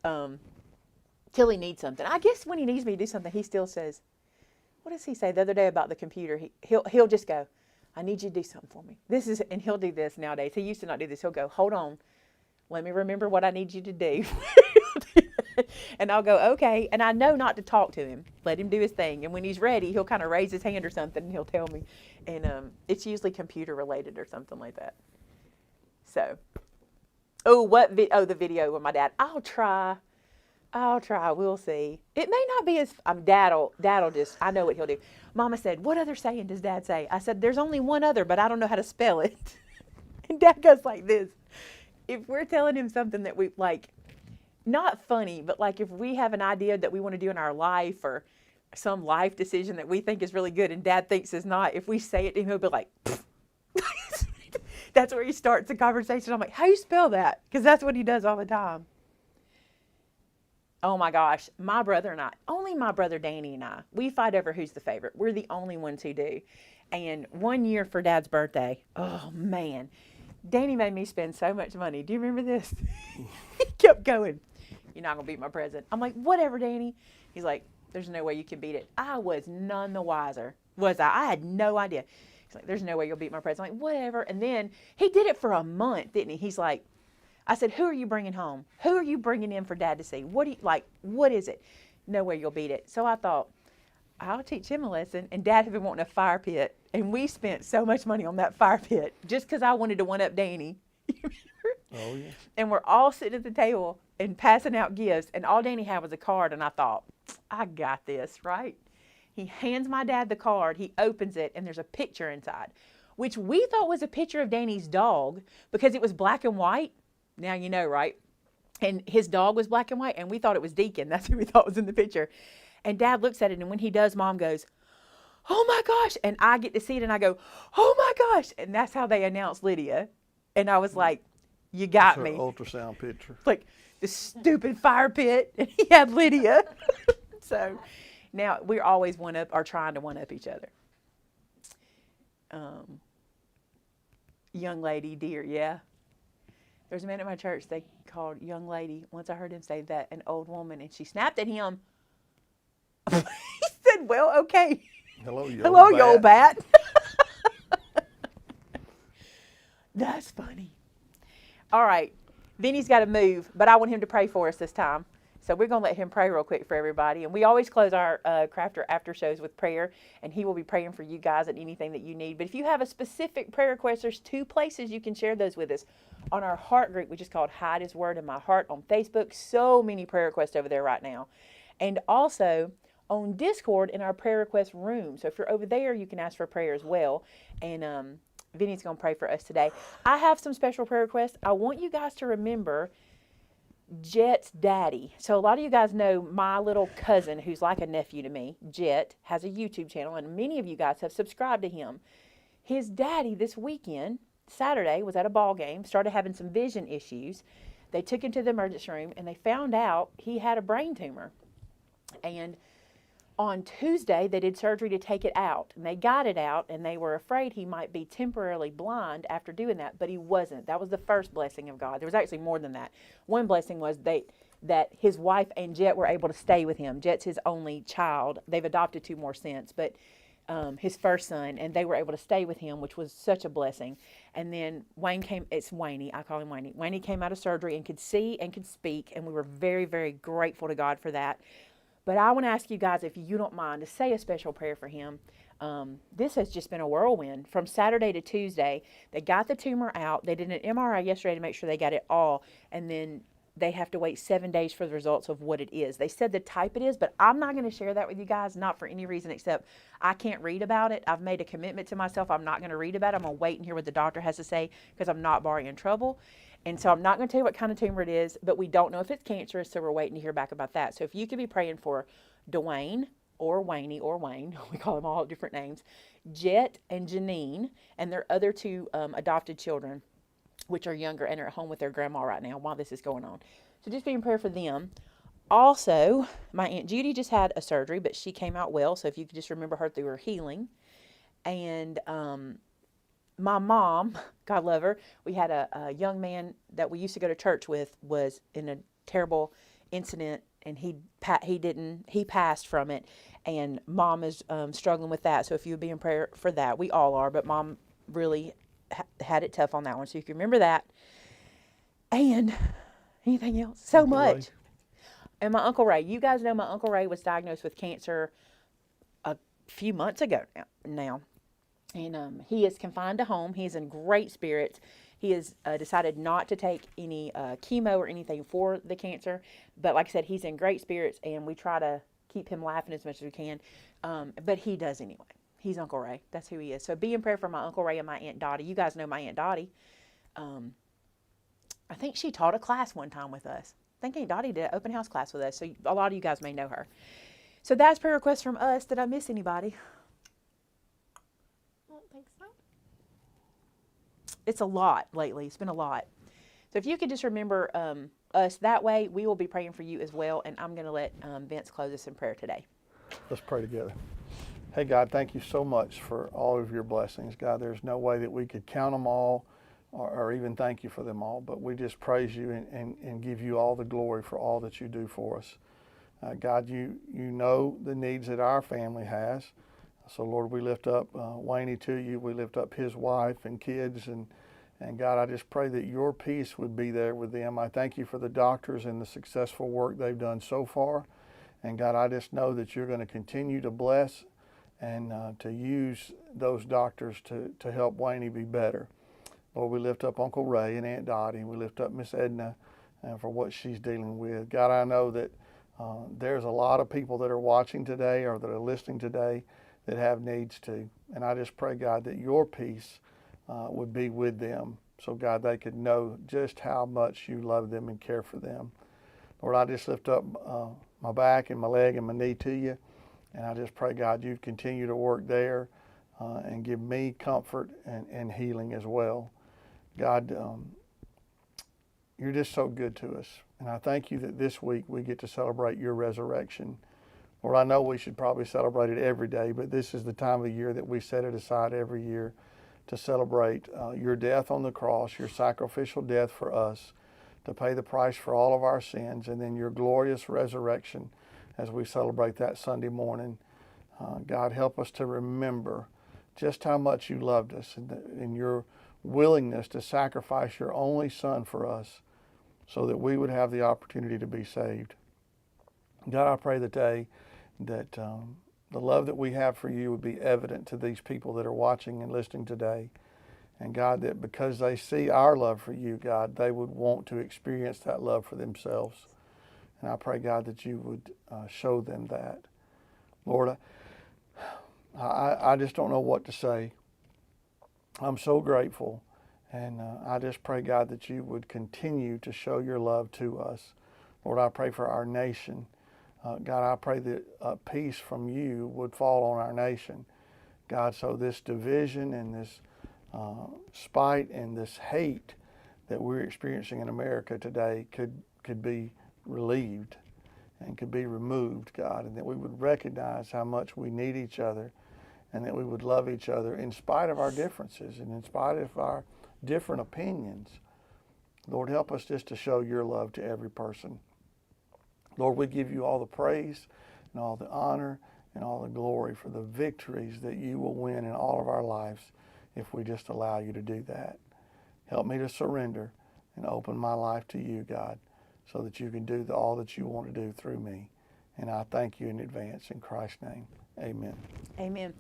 Till he needs something. I guess when he needs me to do something, he still says, what does he say the other day about the computer? He'll just go, I need you to do something for me. This is, and he'll do this nowadays. He used to not do this. He'll go, hold on. Let me remember what I need you to do. And I'll go, okay. And I know not to talk to him. Let him do his thing. And when he's ready, he'll kind of raise his hand or something and he'll tell me. And it's usually computer related or something like that. So, the video with my dad. I'll try. We'll see. It may not be as, Dad'll just, I know what he'll do. Mama said, what other saying does Dad say? I said, there's only one other, but I don't know how to spell it. And Dad goes like this. If we're telling him something that we like, not funny, but like if we have an idea that we want to do in our life or some life decision that we think is really good and Dad thinks is not, if we say it to him, he'll be like, that's where he starts the conversation. I'm like, how you spell that? Because that's what he does all the time. Oh my gosh, my brother and I, only my brother Danny and I, we fight over who's the favorite. We're the only ones who do. And one year for Dad's birthday, oh man, Danny made me spend so much money. Do you remember this? He kept going, you're not going to beat my present. I'm like, whatever, Danny. He's like, there's no way you can beat it. I was none the wiser, was I? I had no idea. He's like, there's no way you'll beat my present. I'm like, whatever. And then he did it for a month, didn't he? He's like, I said, who are you bringing home? Who are you bringing in for Dad to see? What is it? No way you'll beat it. So I thought, I'll teach him a lesson. And Dad had been wanting a fire pit. And we spent so much money on that fire pit just because I wanted to one-up Danny. Oh, yeah. And we're all sitting at the table and passing out gifts. And all Danny had was a card. And I thought, I got this, right? He hands my dad the card. He opens it. And there's a picture inside, which we thought was a picture of Danny's dog because it was black and white. Now you know, right? And his dog was black and white. And we thought it was Deacon. That's who we thought was in the picture. And Dad looks at it. And when he does, Mom goes, oh my gosh. And I get to see it. And I go, oh my gosh. And that's how they announced Lydia. And I was like, you got me. Ultrasound picture. Like the stupid fire pit, and he had Lydia. So now we're always trying to one up each other. Young lady, dear, yeah. There's a man at my church they called young lady. Once I heard him say that, an old woman, and she snapped at him. He said, well, okay. Hello, you old bat. That's funny. All right. Vinny's got to move, but I want him to pray for us this time. So we're going to let him pray real quick for everybody. And we always close our Crafter after shows with prayer, and he will be praying for you guys and anything that you need. But if you have a specific prayer request, there's 2 places you can share those with us. On our heart group, which is called Hide His Word in My Heart on Facebook. So many prayer requests over there right now. And also on Discord in our prayer request room. So if you're over there, you can ask for prayer as well. And Vinny's going to pray for us today. I have some special prayer requests. I want you guys to remember Jet's daddy. So a lot of you guys know my little cousin who's like a nephew to me. Jet has a YouTube channel, and many of you guys have subscribed to him. His daddy this weekend, Saturday, was at a ball game, started having some vision issues. They took him to the emergency room, and they found out he had a brain tumor. And on Tuesday, they did surgery to take it out, and they got it out, and they were afraid he might be temporarily blind after doing that, but he wasn't. That was the first blessing of God. There was actually more than that. One blessing was that his wife and Jet were able to stay with him. Jet's his only child. They've adopted 2 more since, but his first son, and they were able to stay with him, which was such a blessing. And then it's Wayne, I call him Wayne. Wayne came out of surgery and could see and could speak, and we were very, very grateful to God for that. But I want to ask you guys, if you don't mind, to say a special prayer for him. This has just been a whirlwind. From Saturday to Tuesday, they got the tumor out. They did an MRI yesterday to make sure they got it all. And then they have to wait 7 days for the results of what it is. They said the type it is, but I'm not going to share that with you guys, not for any reason except I can't read about it. I've made a commitment to myself. I'm not going to read about it. I'm going to wait and hear what the doctor has to say because I'm not borrowing trouble. And so I'm not going to tell you what kind of tumor it is, but we don't know if it's cancerous, so we're waiting to hear back about that. So if you could be praying for Dwayne or Wayne or Wayne, we call them all different names, Jet and Janine, and their other two adopted children, which are younger and are at home with their grandma right now while this is going on. So just be in prayer for them. Also, my Aunt Judy just had a surgery, but she came out well. So if you could just remember her through her healing. And my mom, God love her, we had a young man that we used to go to church with was in a terrible incident, and he passed from it. And mom is struggling with that. So if you would be in prayer for that, we all are, but mom really had it tough on that one. So you can remember that. And anything else? So Uncle much. Ray. And my Uncle Ray. You guys know my Uncle Ray was diagnosed with cancer a few months ago now. And he is confined to home. He is in great spirits. He has decided not to take any chemo or anything for the cancer. But like I said, he's in great spirits, and we try to keep him laughing as much as we can. But he does anyway. He's Uncle Ray. That's who he is. So be in prayer for my Uncle Ray and my Aunt Dottie. You guys know my Aunt Dottie. I think she taught a class one time with us. I think Aunt Dottie did an open house class with us. So a lot of you guys may know her. So that's prayer requests from us. Did I miss anybody? I don't think so. It's a lot lately. It's been a lot. So if you could just remember us that way, we will be praying for you as well. And I'm going to let Vince close us in prayer today. Let's pray together. Hey, God, thank you so much for all of your blessings. God, there's no way that we could count them all or even thank you for them all, but we just praise you and give you all the glory for all that you do for us. God, you know the needs that our family has. So, Lord, we lift up Wayne to you. We lift up his wife and kids. And God, I just pray that your peace would be there with them. I thank you for the doctors and the successful work they've done so far. And God, I just know that you're going to continue to bless and to use those doctors to help Wayne be better. Lord, we lift up Uncle Ray and Aunt Dottie. We lift up Miss Edna for what she's dealing with. God, I know that there's a lot of people that are watching today or that are listening today that have needs too. And I just pray, God, that your peace would be with them. So, God, they could know just how much you love them and care for them. Lord, I just lift up my back and my leg and my knee to you. And I just pray, God, you'd continue to work there and give me comfort and healing as well. God, you're just so good to us. And I thank you that this week we get to celebrate your resurrection. Lord, I know we should probably celebrate it every day, but this is the time of the year that we set it aside every year to celebrate your death on the cross, your sacrificial death for us, to pay the price for all of our sins, and then your glorious resurrection as we celebrate that Sunday morning. God, help us to remember just how much you loved us and your willingness to sacrifice your only Son for us so that we would have the opportunity to be saved. God, I pray today that the love that we have for you would be evident to these people that are watching and listening today. And God, that because they see our love for you, God, they would want to experience that love for themselves. And I pray, God, that you would show them that. Lord, I just don't know what to say. I'm so grateful. And I just pray, God, that you would continue to show your love to us. Lord, I pray for our nation. God, I pray that peace from you would fall on our nation. God, so this division and this spite and this hate that we're experiencing in America today could be relieved and could be removed, God, and that we would recognize how much we need each other and that we would love each other in spite of our differences and in spite of our different opinions. Lord, help us just to show your love to every person. Lord, we give you all the praise and all the honor and all the glory for the victories that you will win in all of our lives if we just allow you to do that. Help me to surrender and open my life to you, God, so that you can do all that you want to do through me. And I thank you in advance in Christ's name. Amen. Amen.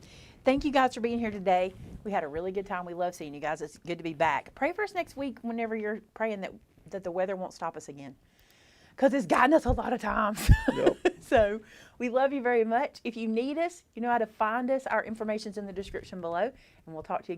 Thank you guys for being here today. We had a really good time. We love seeing you guys. It's good to be back. Pray for us next week whenever you're praying that the weather won't stop us again, because it's gotten us a lot of times. Yep. So we love you very much. If you need us, you know how to find us. Our information's in the description below, and we'll talk to you